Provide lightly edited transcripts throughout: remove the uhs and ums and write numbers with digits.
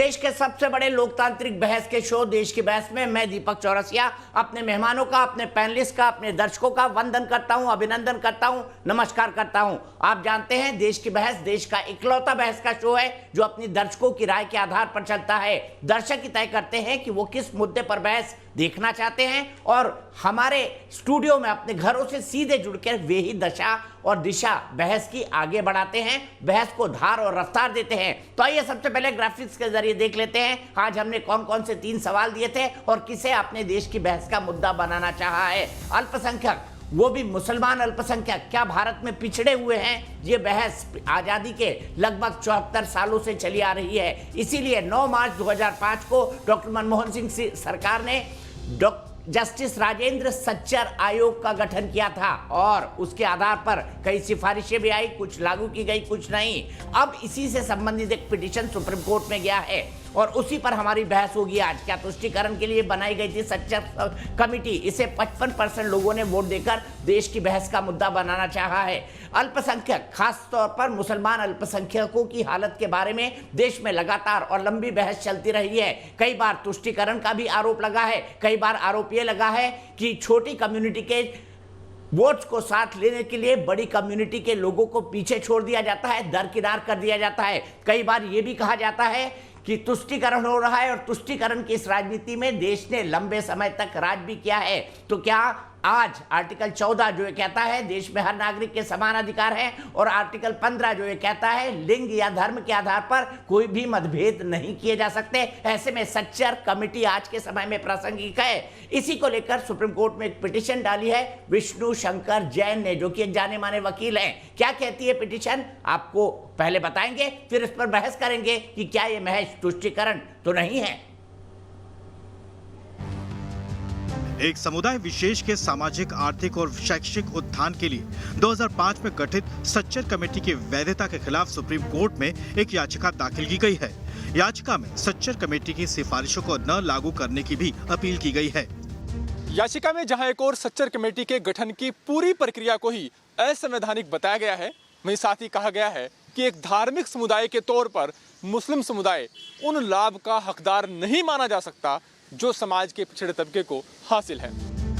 देश के सबसे बड़े लोकतांत्रिक बहस के शो देश की बहस में मैं दीपक चौरसिया अपने मेहमानों का, अपने पैनलिस्ट का, अपने दर्शकों का वंदन करता हूं, अभिनंदन करता हूं, नमस्कार करता हूं। आप जानते हैं देश की बहस देश का इकलौता बहस का शो है जो अपनी दर्शकों की राय के आधार पर चलता है। दर्शक ही तय करते हैं कि वो किस मुद्दे पर बहस देखना चाहते हैं और हमारे स्टूडियो में अपने घरों से सीधे जुड़कर वे ही दशा और दिशा बहस की आगे बढ़ाते हैं, बहस को धार और रफ्तार देते हैं। तो आइए सबसे पहले ग्राफिक्स के जरिए देख लेते हैं आज हमने कौन कौन से 3 सवाल दिए थे और किसे आपने देश की बहस का मुद्दा बनाना चाहा है। अल्पसंख्यक, वो भी मुसलमान अल्पसंख्यक, क्या भारत में पिछड़े हुए हैं? ये बहस आज़ादी के लगभग 74 सालों से चली आ रही है। इसीलिए 9 मार्च 2005 को डॉक्टर मनमोहन सिंह सरकार ने जस्टिस राजेंद्र सच्चर आयोग का गठन किया था और उसके आधार पर कई सिफारिशें भी आई, कुछ लागू की गई, कुछ नहीं। अब इसी से संबंधित एक पिटीशन सुप्रीम कोर्ट में गया है और उसी पर हमारी बहस होगी आज। क्या तुष्टीकरण के लिए बनाई गई थी सच्चर कमेटी, इसे 55% लोगों ने वोट देकर देश की बहस का मुद्दा बनाना चाहा है। अल्पसंख्यक, खास तौर पर मुसलमान अल्पसंख्यकों की हालत के बारे में देश में लगातार और लंबी बहस चलती रही है। कई बार तुष्टीकरण का भी आरोप लगा है, कई बार आरोप ये लगा है कि छोटी कम्युनिटी के वोट्स को साथ लेने के लिए बड़ी कम्युनिटी के लोगों को पीछे छोड़ दिया जाता है, दरकिनार कर दिया जाता है। कई बार यह भी कहा जाता है कि तुष्टीकरण हो रहा है और तुष्टीकरण की इस राजनीति में देश ने लंबे समय तक राज भी किया है। तो क्या आज आर्टिकल 14 जो ये कहता है देश में हर नागरिक के समान अधिकार है और आर्टिकल 15 जो ये कहता है लिंग या धर्म के आधार पर कोई भी मतभेद नहीं किए जा सकते, ऐसे में सच्चर कमेटी आज के समय में प्रासंगिक है। इसी को लेकर सुप्रीम कोर्ट में एक पिटीशन डाली है विष्णु शंकर जैन ने, जो कि एक जाने माने वकील हैं। क्या कहती है पिटीशन, आपको पहले बताएंगे, फिर इस पर बहस करेंगे कि क्या ये महज तुष्टीकरण तो नहीं है। एक समुदाय विशेष के सामाजिक, आर्थिक और शैक्षिक उत्थान के लिए 2005 में गठित सच्चर कमेटी की वैधता के खिलाफ सुप्रीम कोर्ट में एक याचिका दाखिल की गई है। याचिका में सच्चर कमेटी की सिफारिशों को न लागू करने की भी अपील की गई है। याचिका में जहां एक और सच्चर कमेटी के गठन की पूरी प्रक्रिया को ही असंवैधानिक बताया गया है, वहीं साथ ही कहा गया है कि एक धार्मिक समुदाय के तौर पर मुस्लिम समुदाय उन लाभ का हकदार नहीं माना जा सकता जो समाज के पिछड़े तबके को हासिल है।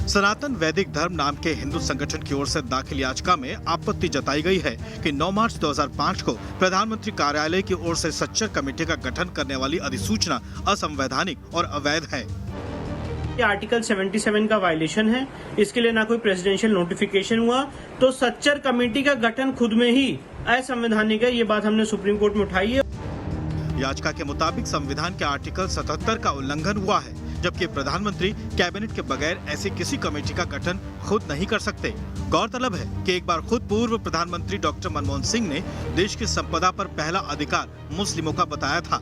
सनातन वैदिक धर्म नाम के हिंदू संगठन की ओर से दाखिल याचिका में आपत्ति जताई गई है कि 9 मार्च 2005 को प्रधानमंत्री कार्यालय की ओर से सच्चर कमेटी का गठन करने वाली अधिसूचना असंवैधानिक और अवैध है। ये आर्टिकल 77 का वायलेशन है, इसके लिए ना कोई प्रेसिडेंशियल नोटिफिकेशन हुआ, तो सच्चर कमेटी का गठन खुद में ही असंवैधानिक है। ये बात हमने सुप्रीम कोर्ट में उठाई है। याचिका के मुताबिक संविधान के आर्टिकल 77 का उल्लंघन हुआ है, जबकि प्रधानमंत्री कैबिनेट के बगैर ऐसी किसी कमेटी का गठन खुद नहीं कर सकते। गौरतलब है कि एक बार खुद पूर्व प्रधानमंत्री डॉक्टर मनमोहन सिंह ने देश की संपदा पर पहला अधिकार मुस्लिमों का बताया था।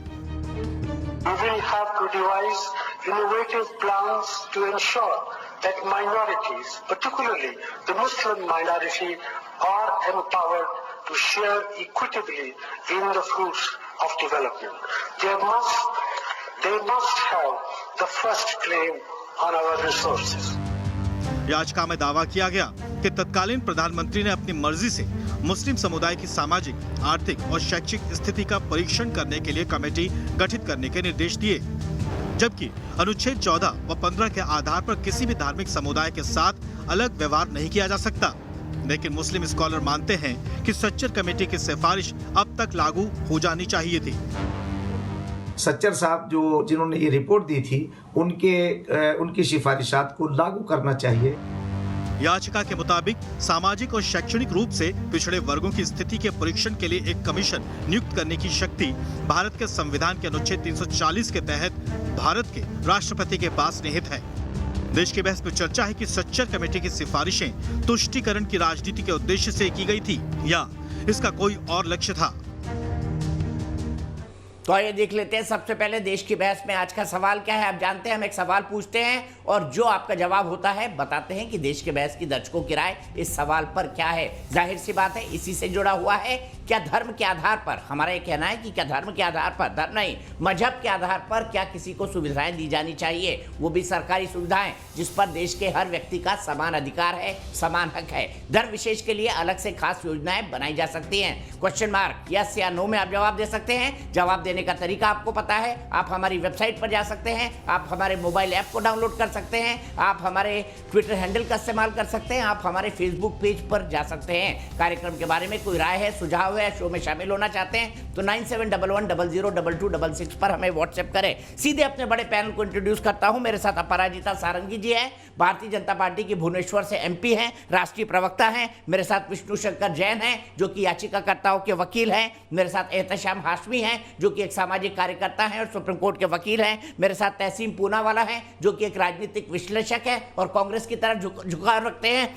We will have to devise innovative plans to ensure that minorities, particularly the Muslim minority, are empowered to share equitably in the fruits of development. They must have the first claim on our resources. याचिका में दावा किया गया कि तत्कालीन प्रधानमंत्री ने अपनी मर्जी से मुस्लिम समुदाय की सामाजिक, आर्थिक और शैक्षिक स्थिति का परीक्षण करने के लिए कमेटी गठित करने के निर्देश दिए, जबकि अनुच्छेद 14 व 15 के आधार पर किसी भी धार्मिक समुदाय के साथ अलग व्यवहार नहीं किया जा सकता। लेकिन मुस्लिम स्कॉलर मानते हैं कि सच्चर कमेटी की सिफारिश अब तक लागू हो जानी चाहिए थी। सच्चर साहब जिन्होंने ये रिपोर्ट दी थी, उनकी सिफारिशात को लागू करना चाहिए। याचिका के मुताबिक सामाजिक और शैक्षणिक रूप से पिछड़े वर्गों की स्थिति के परीक्षण के लिए एक कमीशन नियुक्त करने की शक्ति भारत के संविधान के अनुच्छेद 340 के तहत भारत के राष्ट्रपति के पास निहित है। देश के बहस में चर्चा है कि सच्चर कमेटी की सिफारिशें तुष्टीकरण की राजनीति के उद्देश्य से की गई थी या इसका कोई और लक्ष्य था। तो आइए देख लेते हैं सबसे पहले देश की बहस में आज का सवाल क्या है। आप जानते हैं हम एक सवाल पूछते हैं और जो आपका जवाब होता है बताते हैं कि देश के बहस की दर्शकों की राय इस सवाल पर क्या है। जाहिर सी बात है इसी से जुड़ा हुआ है क्या धर्म के आधार पर, हमारा ये कहना है कि क्या धर्म के आधार पर, धर्म नहीं मजहब के आधार पर क्या किसी को सुविधाएं दी जानी चाहिए, वो भी सरकारी सुविधाएं जिस पर देश के हर व्यक्ति का समान अधिकार है, समान हक है। धर्म विशेष के लिए अलग से खास योजनाएं बनाई जा सकती हैं। क्वेश्चन मार्क, यस या नो में आप जवाब दे सकते हैं। जवाब देने का तरीका आपको पता है, आप हमारी वेबसाइट पर जा सकते हैं, आप हमारे मोबाइल ऐप को डाउनलोड कर सकते हैं, आप हमारे ट्विटर हैंडल का इस्तेमाल कर सकते हैं, आप हमारे फेसबुक पेज पर जा सकते हैं। कार्यक्रम के बारे में कोई राय है, सुझाव है, शो में शामिल होना चाहते हैं तो 9711002266 पर हमें व्हाट्सएप करें। सीधे अपने बड़े पैनल को इंट्रोड्यूस करता हूं। मेरे साथ अपराजिता सारंगी जी हैं, भारतीय जनता पार्टी की भुवनेश्वर से एमपी हैं, राष्ट्रीय प्रवक्ता हैं। मेरे साथ विष्णु शंकर जैन हैं जो कि याचिकाकर्ताओं के वकील हैं। मेरे साथ एहतशाम हाशमी हैं जो कि एक सामाजिक कार्यकर्ता हैं और सुप्रीम कोर्ट के वकील हैं। मेरे साथ तहसीम पूनावाला हैं जो कि एक राजनीतिक विश्लेषक है और कांग्रेस की तरफ झुकाव रखते हैं।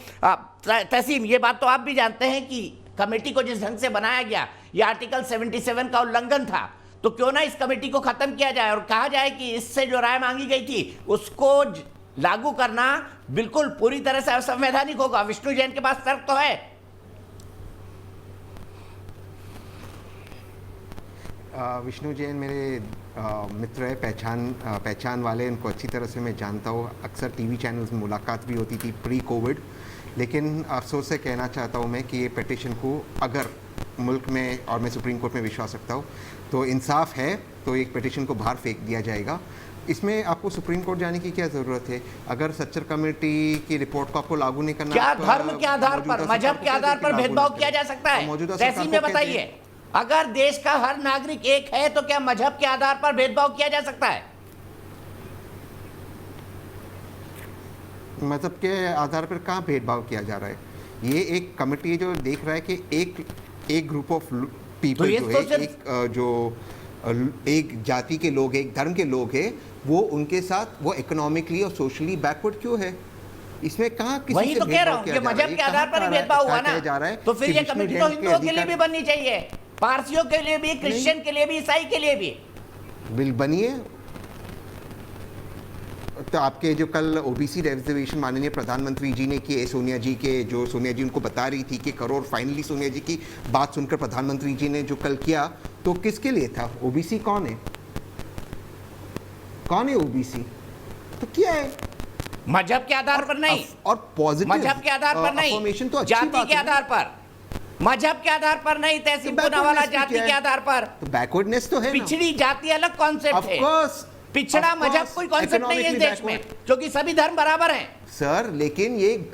तहसीम, ये बात तो आप भी जानते हैं कि कमेटी को जिस ढंग से बनाया गया ये आर्टिकल 77 का उल्लंघन था, तो क्यों ना इस कमेटी को खत्म किया जाए और कहा जाए कि इससे जो राय मांगी गई थी उसको लागू करना बिल्कुल पूरी तरह से असंवैधानिक होगा। विष्णु जैन के पास तर्क तो है। विष्णु जैन मेरे मित्र है, पहचान वाले, उनको अच्छी तरह से मैं जानता हूँ। अक्सर टीवी चैनल्स में मुलाकात भी होती थी प्री कोविड। लेकिन अफसोस से कहना चाहता हूँ मैं कि ये पिटीशन को अगर मुल्क में, और मैं सुप्रीम कोर्ट में विश्वास रखता हूँ, तो इंसाफ है तो एक पिटीशन को बाहर फेंक दिया जाएगा। इसमें आपको सुप्रीम कोर्ट जाने की क्या ज़रूरत है? अगर सच्चर कमेटी की रिपोर्ट को आपको लागू नहीं करना, क्या धर्म के आधार पर, मजहब के आधार पर भेदभाव किया जा सकता है? तहसीन में बताइए, अगर देश का हर नागरिक एक है तो क्या मजहब के आधार पर भेदभाव किया जा सकता है? मजहब के आधार पर कहाँ भेदभाव किया जा रहा है? ये एक कमेटी है जो देख रहा है कि एक ग्रुप ऑफ पीपल जो है, एक जाति के लोग, एक धर्म के लोग हैं, वो उनके साथ वो इकोनॉमिकली और सोशली बैकवर्ड क्यों है? इसमें कहाँ किसी वही से तो कह रहा हूँ कि मजहब के आधार पर ही भेदभाव हुआ ना, तो फिर ये कमेटी तो हिंदुओं के लिए भी बननी चाहिए, पारसियों के लिए भी, क्रिश्चियन के लिए भी, ईसाई के लिए भी। बिल बनिए। तो आपके जो कल ओबीसी रिजर्वेशन माननीय प्रधानमंत्री जी ने किए, सोनिया जी के, जो सोनिया जी उनको बता रही थी कि करो, और फाइनली सोनिया जी की बात सुनकर प्रधानमंत्री जी ने जो कल किया, तो किसके लिए था? ओबीसी कौन है? कौन है ओबीसी? तो क्या है? मजहब के आधार पर नहीं, और पॉजिटिव मजहब के आधार पर नहीं, तो जाति के आधार पर, मजहब के आधार पर नहीं, तहसील पूनावाला जाति के आधार पर। तो बैकवर्डनेस तो है। पिछड़ी जाति अलग कॉन्सेप्ट है, पिछड़ा मजहब कोई कॉन्सेप्ट नहीं है इस देश में, क्योंकि सभी धर्म बराबर हैं। सर लेकिन ये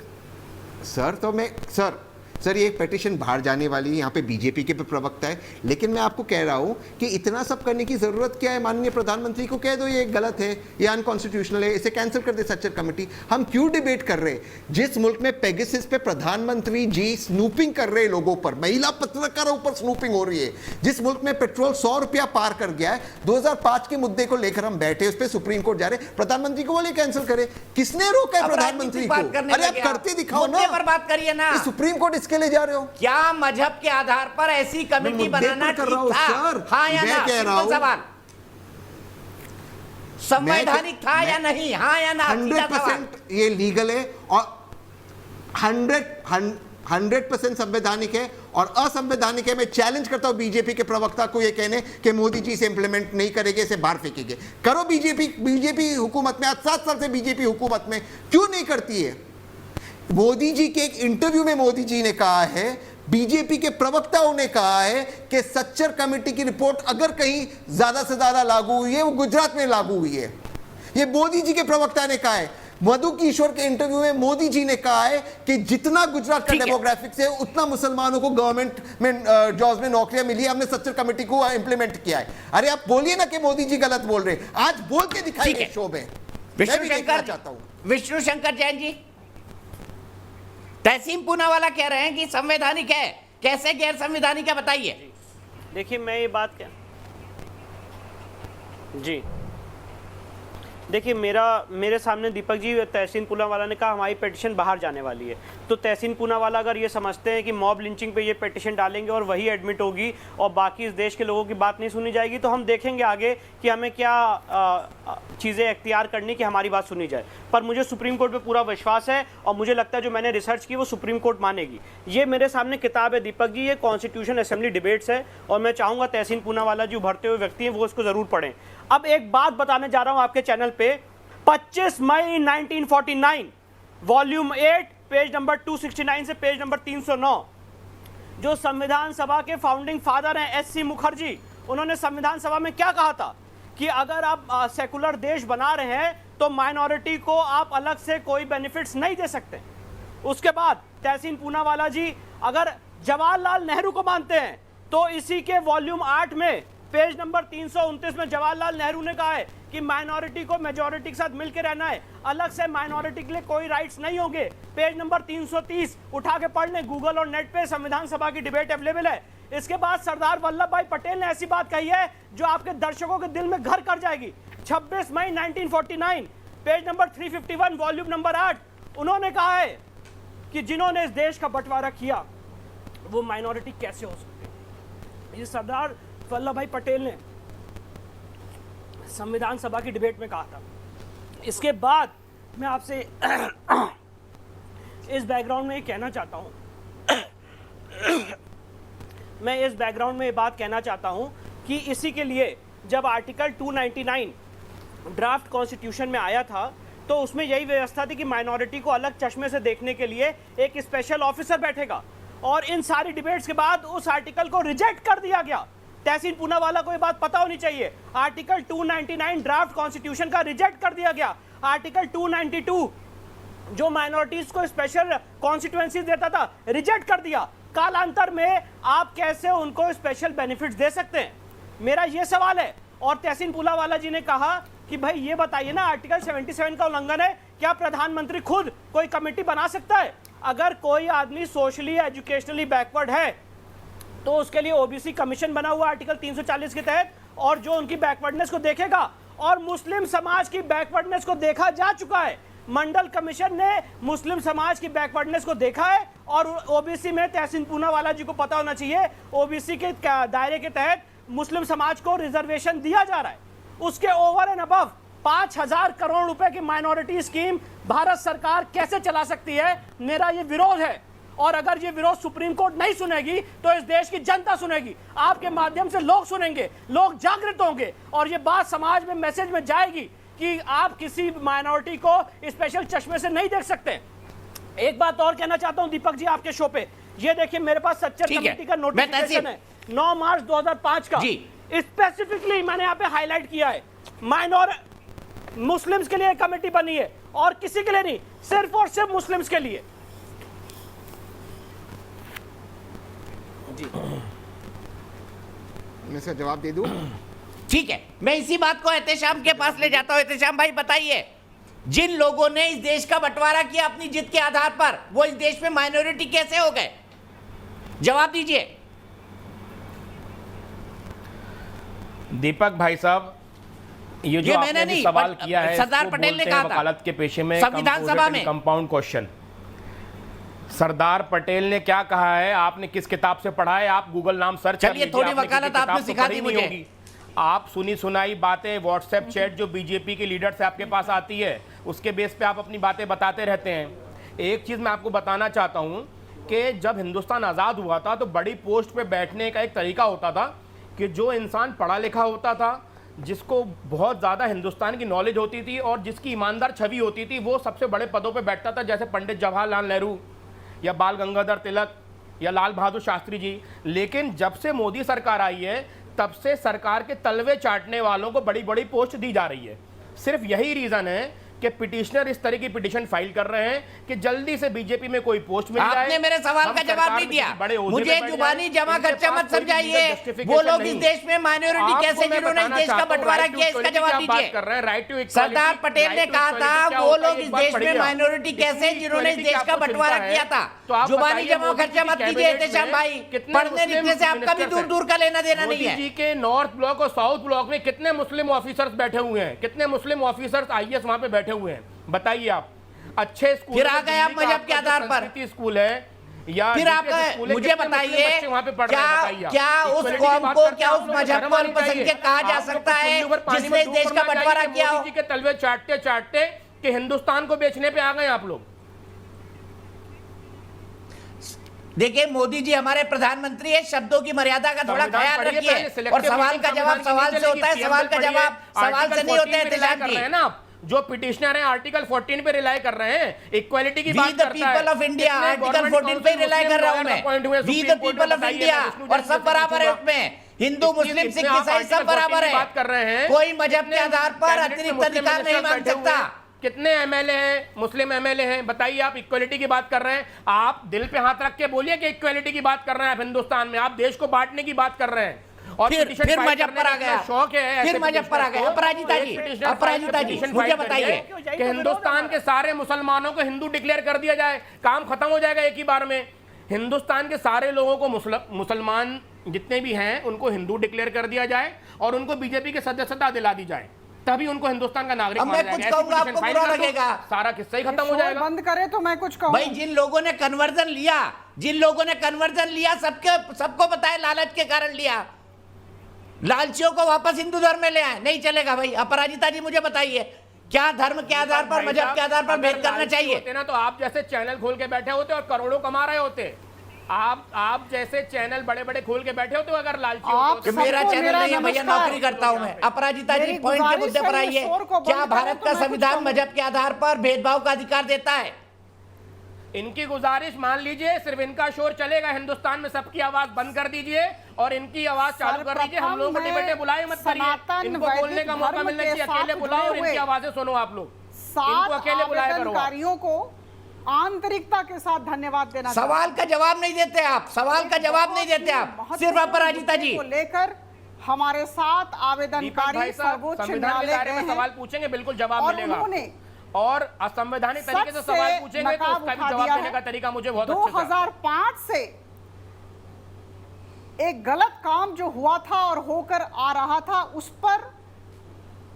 सर ये एक पिटीशन बाहर जाने वाली है, यहाँ पे बीजेपी के प्रवक्ता है, लेकिन मैं आपको कह रहा हूँ कि इतना सब करने की जरूरत क्या है? माननीय प्रधानमंत्री को कह दो ये गलत है, ये अनकॉन्स्टिट्यूशनल है, इसे कैंसिल कर दे सच्चर कमेटी। हम क्यों डिबेट कर रहे हैं? जिस मुल्क में पेगासस पे प्रधानमंत्री जी स्नूपिंग कर रहे हैं लोगों पर, महिला पत्रकारों पर स्नूपिंग हो रही है, जिस मुल्क में पेट्रोल 100 रुपया पार कर गया है, 2005 के मुद्दे को लेकर हम बैठे, उस पर सुप्रीम कोर्ट जा रहे, प्रधानमंत्री को बोले कैंसिल करे। किसने रोका है प्रधानमंत्री को? अरे आप करते दिखाओ ना, पर बात करिए ना। सुप्रीम कोर्ट इसके लिए जा रहे हो? क्या मजहब के आधार पर ऐसी कमेटी बनाना ठीक था? हाँ या ना? सिंपल सवाल, संवैधानिक था या नहीं? हाँ या ना? 100% ये लीगल है और 100% संवैधानिक है और असंवैधानिक है। मैं चैलेंज करता हूं बीजेपी के प्रवक्ता को ये कहने कि मोदी जी इसे इंप्लीमेंट नहीं करेंगे, इसे बाहर फेंकेंगे। करो बीजेपी हुकूमत में, आज 7 साल से बीजेपी हुकूमत में, क्यों नहीं करती है? मोदी जी के एक इंटरव्यू में मोदी जी ने कहा है, बीजेपी के प्रवक्ताओं ने कहा है कि सच्चर कमेटी की रिपोर्ट अगर कहीं ज्यादा से ज्यादा लागू हुई है वो गुजरात में लागू हुई है। ये मोदी जी के प्रवक्ता ने कहा है। मधु किशोर के इंटरव्यू में मोदी जी ने कहा है कि जितना गुजरात का डेमोग्राफिक्स है उतना मुसलमानों को गवर्नमेंट में जॉब्स में नौकरियां मिली, हमने सच्चर कमेटी को इंप्लीमेंट किया है। अरे आप बोलिए ना कि मोदी जी गलत बोल रहे हैं, आज बोल के दिखाइए शो में। विष्णु शंकर जैन जी, तहसीम पूनावाला कह रहे हैं कि संवैधानिक है, कैसे गैर संवैधानिक है बताइए। देखिए मैं ये बात क्या देखिए मेरे सामने दीपक जी तहसीन पूनावाला ने कहा हमारी पिटीशन बाहर जाने वाली है। तो तहसीन पूनावाला अगर ये समझते हैं कि मॉब लिंचिंग पे ये पिटीशन डालेंगे और वही एडमिट होगी और बाकी इस देश के लोगों की बात नहीं सुनी जाएगी, तो हम देखेंगे आगे कि हमें क्या चीज़ें इख्तियार करनी कि हमारी बात सुनी जाए। पर मुझे सुप्रीम कोर्ट पे पूरा विश्वास है और मुझे लगता है जो मैंने रिसर्च की वो सुप्रीम कोर्ट मानेगी। ये मेरे सामने किताब है दीपक जी, ये कॉन्स्टिट्यूशन असेंबली डिबेट्स है और मैं चाहूँगा तहसीन पूनावाला जो उभरते हुए व्यक्ति हैं वो इसको ज़रूर पढ़ें। अब एक बात बताने जा रहा हूँ आपके चैनल पे, 25 मई 1949 वॉल्यूम 8 पेज नंबर 269 से पेज नंबर 309, जो संविधान सभा के फाउंडिंग फादर हैं एस.सी. मुखर्जी, उन्होंने संविधान सभा में क्या कहा था कि अगर आप सेकुलर देश बना रहे हैं तो माइनॉरिटी को आप अलग से कोई बेनिफिट्स नहीं दे सकते। उसके बाद तहसीन पूनावाला जी अगर जवाहरलाल नेहरू को मानते हैं तो इसी के वॉल्यूम 8 में पेज नंबर 329 में जवाहरलाल नेहरू ने कहा है कि माइनॉरिटी को मेजॉरिटी के साथ मिलकर रहना है, अलग से माइनॉरिटी के लिए कोई राइट्स नहीं होंगे। पेज नंबर 330 उठा के पढ़ लें, गूगल और नेट पे संविधान सभा की डिबेट अवेलेबल है। इसके बाद सरदार वल्लभ भाई पटेल ने ऐसी बात कही है जो आपके दर्शकों के दिल में घर कर जाएगी। 26 मई 1949 पेज नंबर 351 वॉल्यूम नंबर 8, उन्होंने कहा है कि जिन्होंने इस देश का बंटवारा किया वो माइनॉरिटी कैसे हो सकती है। ये सरदार वल्लभ भाई पटेल ने संविधान सभा की डिबेट में कहा था। इसके बाद मैं आपसे इस बैकग्राउंड में ये कहना चाहता हूं मैं इस बैकग्राउंड में ये बात कहना चाहता हूं कि इसी के लिए जब आर्टिकल 299 ड्राफ्ट कॉन्स्टिट्यूशन में आया था तो उसमें यही व्यवस्था थी कि माइनॉरिटी को अलग चश्मे से देखने के लिए एक स्पेशल ऑफिसर बैठेगा, और इन सारी डिबेट्स के बाद उस आर्टिकल को रिजेक्ट कर दिया गया। तहसीन पूनावाला को ये बात पता होनी चाहिए, आर्टिकल 299 ड्राफ्ट कॉन्स्टिट्यूशन का रिजेक्ट कर दिया गया। आर्टिकल 292 जो माइनॉरिटीज को स्पेशल कॉन्स्टिट्यूएंसीज देता था, रिजेक्ट कर दिया। कालांतर में आप कैसे उनको स्पेशल बेनिफिट्स दे सकते हैं, मेरा ये सवाल है। और तहसीन पूनावाला जी ने कहा कि भाई ये बताइए ना, आर्टिकल 77 का उल्लंघन है, क्या प्रधानमंत्री खुद कोई कमेटी बना सकता है? अगर कोई आदमी सोशली एजुकेशनली बैकवर्ड है तो उसके लिए ओबीसी कमीशन बना हुआ आर्टिकल 340 के तहत, और जो उनकी बैकवर्डनेस को देखेगा, और मुस्लिम समाज की बैकवर्डनेस को देखा जा चुका है। मंडल कमीशन ने मुस्लिम समाज की बैकवर्डनेस को देखा है, और ओबीसी में तहसीन पूनावाला जी को पता होना चाहिए ओबीसी के दायरे के तहत मुस्लिम समाज को रिजर्वेशन दिया जा रहा है। उसके ओवर एंड अबव 5000 करोड़ रुपए की माइनॉरिटी स्कीम भारत सरकार कैसे चला सकती है, मेरा ये विरोध है। और अगर ये विरोध सुप्रीम कोर्ट नहीं सुनेगी तो इस देश की जनता सुनेगी, आपके माध्यम से लोग सुनेंगे, लोग जागृत होंगे, और ये बात समाज में मैसेज में जाएगी कि आप किसी माइनॉरिटी को स्पेशल चश्मे से नहीं देख सकते। एक बात और कहना चाहता हूं दीपक जी आपके शो पे, ये देखिए मेरे पास सच्चर कमेटी का नोटिफिकेशन है 9 मार्च 2005 का, स्पेसिफिकली मैंने यहाँ पे हाईलाइट किया है मुस्लिम्स के लिए कमेटी बनी है और किसी के लिए नहीं, सिर्फ और सिर्फ मुस्लिम्स के लिए। जी मैं इसका जवाब दे दूं? ठीक है, मैं इसी बात को एहतेशाम के पास ले जाता हूं। एहतेशाम भाई बताइए, जिन लोगों ने इस देश का बंटवारा किया अपनी जिद के आधार पर, वो इस देश में माइनॉरिटी कैसे हो गए? जवाब दीजिए। दीपक भाई साहब, ये जो आपने नहीं सवाल किया है, सरदार पटेल ने कहा था वकालत के पेशे में संविधान सभा में कंपाउंड क्वेश्चन। सरदार पटेल ने क्या कहा है, आपने किस किताब से पढ़ा है? आप गूगल नाम सर्च कर लीजिए। थोड़ी वकालत आपने सिखा दी मुझे। आप सुनी सुनाई बातें, व्हाट्सएप चैट जो बीजेपी के लीडर से आपके पास आती है, उसके बेस पे आप अपनी बातें बताते रहते हैं। एक चीज मैं आपको बताना चाहता हूं कि जब हिंदुस्तान आज़ाद हुआ था तो बड़ी पोस्ट पे बैठने का एक तरीका होता था कि जो इंसान पढ़ा लिखा होता था, जिसको बहुत ज़्यादा हिंदुस्तान की नॉलेज होती थी और जिसकी ईमानदार छवि होती थी, वो सबसे बड़े पदों पे बैठता था, जैसे पंडित जवाहरलाल नेहरू या बाल गंगाधर तिलक या लाल बहादुर शास्त्री जी। लेकिन जब से मोदी सरकार आई है तब से सरकार के तलवे चाटने वालों को बड़ी बड़ी पोस्ट दी जा रही है। सिर्फ यही रीज़न है कि पिटिशनर इस तरह की पिटिशन फाइल कर रहे हैं कि जल्दी से बीजेपी में कोई पोस्ट मिल जाए। आपने मेरे सवाल का जवाब नहीं दिया। मुझे जुबानी जमा खर्चा मत समझाइए। वो लोग इस देश में माइनॉरिटी कैसे, जिन्होंने इस देश का बंटवारा किया, इसका जवाब दीजिए। सरदार पटेल ने कहा था वो लोग इस देश में माइनॉरिटी कैसे, जिन्होंने इस देश का बंटवारा किया था। जुबानी जमा खर्चा मत कीजिए एहतेशाम भाई, पढ़ने लिखने से आपका भी दूर दूर का लेना देना नहीं है। मोदी जी के नॉर्थ ब्लॉक और साउथ ब्लॉक में कितने मुस्लिम ऑफिसर्स बैठे हुए हैं, कितने मुस्लिम ऑफिसर्स आईएएस वहां पे बैठे हुए हैं, बताइए आप। अच्छे स्कूल फिर आ गए आप मजहब के आधार पर, स्कूल है या फिर आप मुझे बताइए क्या उस कौम को, क्या उस मजहब को अल्पसंख्यक कहा जा सकता है जिसने इस देश का बंटवारा किया हो? मोदी जी के तलवे चाटते चाटते कि हिंदुस्तान को बेचने पे आ गए आप लोग। देखिए मोदी जी हमारे प्रधानमंत्री है, शब्दों की मर्यादा का थोड़ा ख्याल रखिए और सवाल का जवाब सवाल से होता है, सवाल का जवाब सवाल से नहीं होता है। एहतेशाम जी ना, जो पिटिशनर है आर्टिकल 14 पे रिलाई कर रहे हैं, इक्वालिटी की बात करता है। पीपल ऑफ इंडिया आर्टिकल 14 पे रिलाई कर रहा हूं मैं। We the people of India, और सब बराबर है उसमें, हिंदू मुस्लिम सिख ईसाई सब बराबर है। बात कर रहे हैं, कोई मजहब के आधार पर अतिरिक्त अधिकार नहीं मांग सकता। कितने एमएलए हैं, मुस्लिम एमएलए हैं, बताइए। आप इक्वालिटी की बात कर रहे हैं, आप दिल पे हाथ रख के बोलिए कि इक्वालिटी की बात कर रहे हैं आप हिंदुस्तान में, आप देश को बांटने की बात कर रहे हैं। और फिर मजहब पर आ गया, शौक है, फिर मजहब पर आ गया। अपराजिता जी मुझे बताइए कि हिंदुस्तान के सारे मुसलमानों को हिंदू डिक्लेयर कर दिया जाए, काम खत्म हो जाएगा एक ही बार में। हिंदुस्तान के सारे लोगों को मुसलमान जितने भी हैं उनको हिंदू डिक्लेयर कर दिया जाए और उनको बीजेपी की सदस्यता दिला दी जाए, तभी उनको हिंदुस्तान का नागरिक माना जाएगा। कुछ कहूंगा आपको बुरा लगेगा, सारा किस्सा ही खत्म हो जाएगा। बंद करे तो मैं कुछ कहूं। भाई जिन लोगों ने कन्वर्जन लिया, सबको पता है लालच के कारण लिया। लालचियों को वापस हिंदू धर्म में ले आए, नहीं चलेगा भाई। अपराजिता जी मुझे बताइए क्या धर्म के आधार पर, मजहब के आधार पर भेद करना चाहिए? ना तो आप जैसे चैनल खोल के बैठे होते और करोड़ों कमा रहे होते। आप जैसे चैनल बड़े बड़े खोल के बैठे होते अगर लालची होते। मेरा चैनल नहीं है भैया, नौकरी करता हूं मैं। अपराजिता जी पॉइंट के मुद्दे पर आइए। क्या भारत का संविधान मजहब के आधार पर भेदभाव का अधिकार देता है? इनकी गुजारिश मान लीजिए, सिर्फ इनका शोर चलेगा हिंदुस्तान में, सबकी आवाज बंद कर दीजिए और इनकी आवाज चालू कर दीजिए। हम लोगों को डिबेटे बुलाए मत करिए, इनको बोलने का मौका मिलना चाहिए। अकेले बुलाओ और इनकी आवाजें सुनो आप लोग, इनको अकेले बुलाया करो। को आंतरिकता के साथ धन्यवाद देना। सवाल का जवाब नहीं देते आप, सवाल का जवाब नहीं देते आप, सिर्फ अपराजिता जी को लेकर हमारे साथ आवेदनकारी सर्वोच्च न्यायालय में सवाल पूछेंगे, बिल्कुल जवाब मिलेगा। और असंवैधानिक तरीके से सवाल पूछेंगे तो उसका भी जवाब देने का तरीका मुझे बहुत अच्छा लगा। 2005 से एक गलत काम जो हुआ था और होकर आ रहा था, उस पर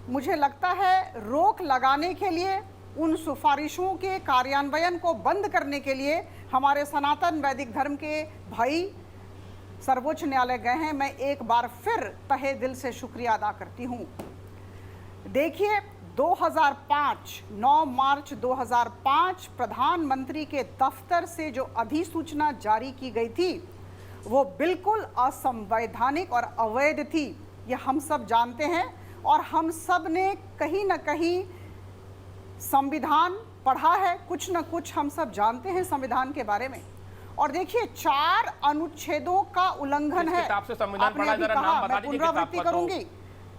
मुझे लगता है रोक लगाने के लिए, उन सिफारिशों के कार्यान्वयन को बंद करने के लिए हमारे सनातन वैदिक धर्म के भाई सर्वोच्च न्यायालय गए हैं। मैं एक बार फिर तहे दिल से शुक्रिया अदा करती हूं। देखिए 2005 9 मार्च 2005 प्रधानमंत्री के दफ्तर से जो अधिसूचना जारी की गई थी वो बिल्कुल असंवैधानिक और अवैध थी, ये हम सब जानते हैं। और हम सब ने कहीं ना कहीं संविधान पढ़ा है, कुछ न कुछ हम सब जानते हैं संविधान के बारे में। और देखिए 4 अनुच्छेदों का उल्लंघन है। मैं पुनरावृत्ति करूंगी,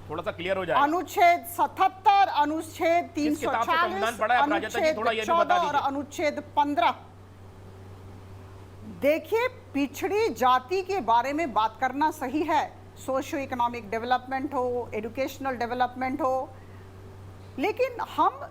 थोड़ा सा क्लियर हो जाए। अनुच्छेद 77, अनुच्छेद 340, अनुच्छेद 14 और अनुच्छेद 15। देखिए पिछड़ी जाति के बारे में बात करना सही है, सोशियो इकोनॉमिक डेवलपमेंट हो, एजुकेशनल डेवलपमेंट हो, लेकिन हम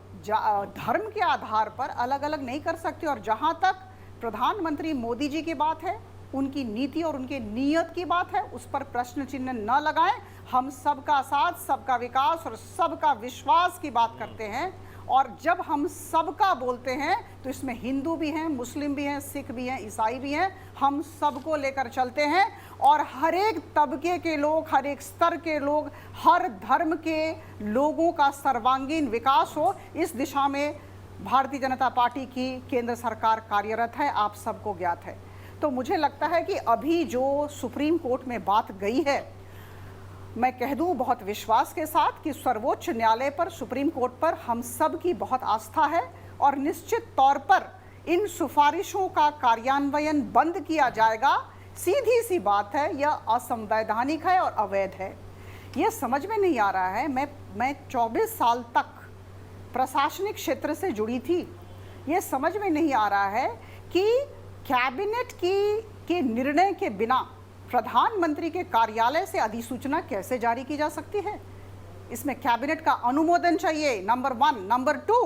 धर्म के आधार पर अलग अलग नहीं कर सकते। और जहां तक प्रधानमंत्री मोदी जी की बात है, उनकी नीति और उनके नियत की बात है, उस पर प्रश्न चिन्ह न लगाएं। हम सबका साथ, सबका विकास और सबका विश्वास की बात करते हैं। और जब हम सबका बोलते हैं तो इसमें हिंदू भी हैं, मुस्लिम भी हैं, सिख भी हैं, ईसाई भी हैं, हम सबको लेकर चलते हैं। और हर एक तबके के लोग, हर एक स्तर के लोग, हर धर्म के लोगों का सर्वांगीण विकास हो, इस दिशा में भारतीय जनता पार्टी की केंद्र सरकार कार्यरत है, आप सबको ज्ञात है। तो मुझे लगता है कि अभी जो सुप्रीम कोर्ट में बात गई है, मैं कह दूं बहुत विश्वास के साथ कि सर्वोच्च न्यायालय पर, सुप्रीम कोर्ट पर हम सब की बहुत आस्था है और निश्चित तौर पर इन सिफारिशों का कार्यान्वयन बंद किया जाएगा। सीधी सी बात है, यह असंवैधानिक है और अवैध है। यह समझ में नहीं आ रहा है। मैं 24 साल तक प्रशासनिक क्षेत्र से जुड़ी थी। ये समझ में नहीं आ रहा है कि कैबिनेट के निर्णय के बिना प्रधानमंत्री के कार्यालय से अधिसूचना कैसे जारी की जा सकती है। इसमें कैबिनेट का अनुमोदन चाहिए, नंबर 1। नंबर 2,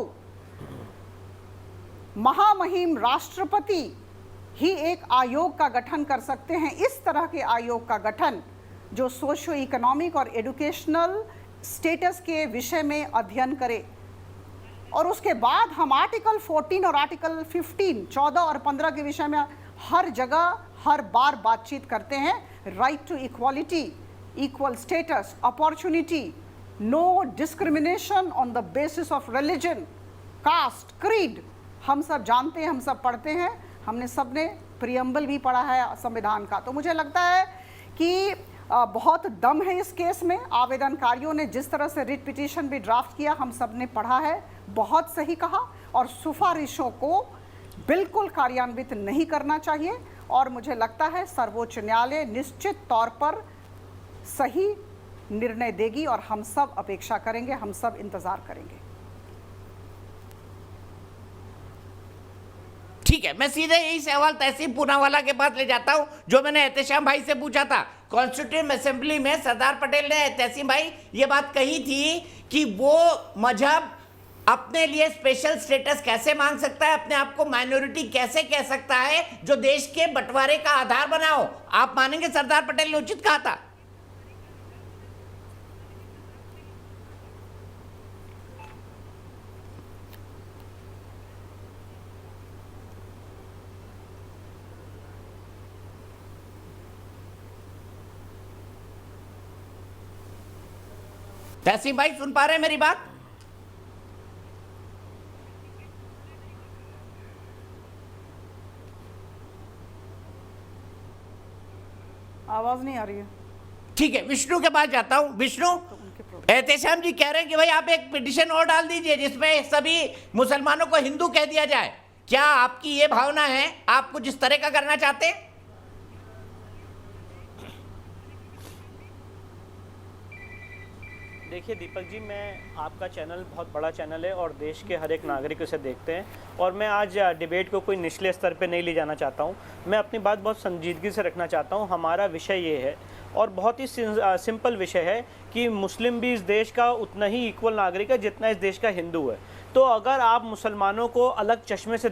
महामहिम राष्ट्रपति ही एक आयोग का गठन कर सकते हैं। इस तरह के आयोग का गठन जो सोशो इकोनॉमिक और एजुकेशनल स्टेटस के विषय में अध्ययन करे, और उसके बाद हम आर्टिकल 14 और आर्टिकल 15, 14 और 15 के विषय में हर जगह हर बार बातचीत करते हैं। Right to equality, equal status, opportunity, no discrimination on the basis of religion, caste, creed. हम सब जानते हैं, हम सब पढ़ते हैं, हमने सब ने प्रियम्बल भी पढ़ा है संविधान का। तो मुझे लगता है कि बहुत दम है इस केस में। आवेदनकारियों ने जिस तरह से रिट पिटीशन भी ड्राफ्ट किया, हम सब ने पढ़ा है, बहुत सही कहा, और सिफारिशों को बिल्कुल कार्यान्वित नहीं करना चाहिए। और मुझे लगता है सर्वोच्च न्यायालय निश्चित तौर पर सही निर्णय देगी और हम सब अपेक्षा करेंगे, हम सब इंतजार करेंगे। ठीक है, मैं सीधे यही सवाल तहसीन पूनावाला के पास ले जाता हूं जो मैंने एहतेशाम भाई से पूछा था। कॉन्स्टिट्यूंट असेंबली में सरदार पटेल ने, तहसीन भाई, ये बात कही थी कि वो मजहब अपने लिए स्पेशल स्टेटस कैसे मांग सकता है, अपने आप को माइनॉरिटी कैसे कह सकता है जो देश के बंटवारे का आधार बनाओ। आप मानेंगे सरदार पटेल ने उचित कहा था? तहसीन भाई सुन पा रहे हैं मेरी बात? आवाज नहीं आ रही है। ठीक है, विष्णु के पास जाता हूं। विष्णु, एहतेशाम जी कह रहे हैं कि भाई आप एक पिटीशन और डाल दीजिए जिसमें सभी मुसलमानों को हिंदू कह दिया जाए। क्या आपकी ये भावना है? आप कुछ इस तरह का करना चाहते हैं? देखिए दीपक जी, मैं आपका चैनल बहुत बड़ा चैनल है और देश के हर एक नागरिक उसे देखते हैं, और मैं आज डिबेट को कोई निचले स्तर पे नहीं ले जाना चाहता हूं। मैं अपनी बात बहुत संजीदगी से रखना चाहता हूं। हमारा विषय ये है, और बहुत ही सिंपल विषय है, कि मुस्लिम भी इस देश का उतना ही इक्वल नागरिक है जितना इस देश का हिंदू है। तो अगर आप मुसलमानों को अलग चश्मे से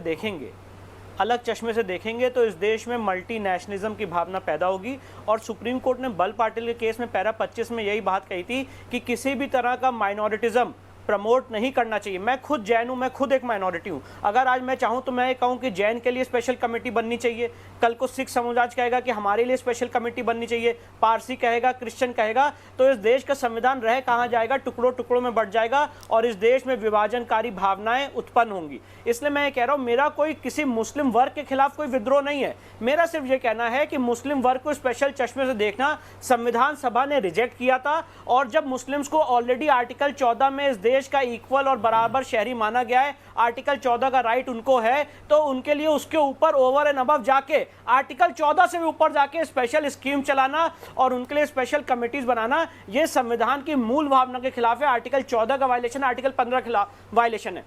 देखेंगे तो इस देश में मल्टी नेशनलिज्म की भावना पैदा होगी। और सुप्रीम कोर्ट ने बल पाटिल के केस में पैरा 25 में यही बात कही थी कि किसी भी तरह का माइनॉरिटिज्म प्रमोट नहीं करना चाहिए। मैं खुद जैन हूँ, मैं खुद एक माइनॉरिटी हूँ। अगर आज मैं चाहूँ तो मैं ये कहूँ कि जैन के लिए स्पेशल कमेटी बननी चाहिए, कल को सिख समुदाय कहेगा कि हमारे लिए स्पेशल कमेटी बननी चाहिए, पारसी कहेगा, क्रिश्चियन कहेगा, तो इस देश का संविधान रह कहाँ जाएगा? टुकड़ों टुकड़ों में बढ़ जाएगा और इस देश में विभाजनकारी भावनाएं उत्पन्न होंगी। इसलिए मैं ये कह रहा हूँ, मेरा कोई किसी मुस्लिम वर्ग के खिलाफ कोई विद्रोह नहीं है। मेरा सिर्फ ये कहना है कि मुस्लिम वर्ग को स्पेशल चश्मे से देखना संविधान सभा ने रिजेक्ट किया था, और जब मुस्लिम्स को ऑलरेडी आर्टिकल 14 में इस देश का इक्वल और बराबर शहरी माना गया है, आर्टिकल 14 का राइट उनको है, तो उनके लिए उसके ऊपर ओवर एंड अबव जाके आर्टिकल 14 से भी ऊपर जाके स्पेशल स्कीम चलाना और उनके लिए स्पेशल कमिटीज बनाना, ये संविधान की मूल भावना के खिलाफ है। आर्टिकल 14 का वायलेशन, आर्टिकल 15 का वायलेशन है।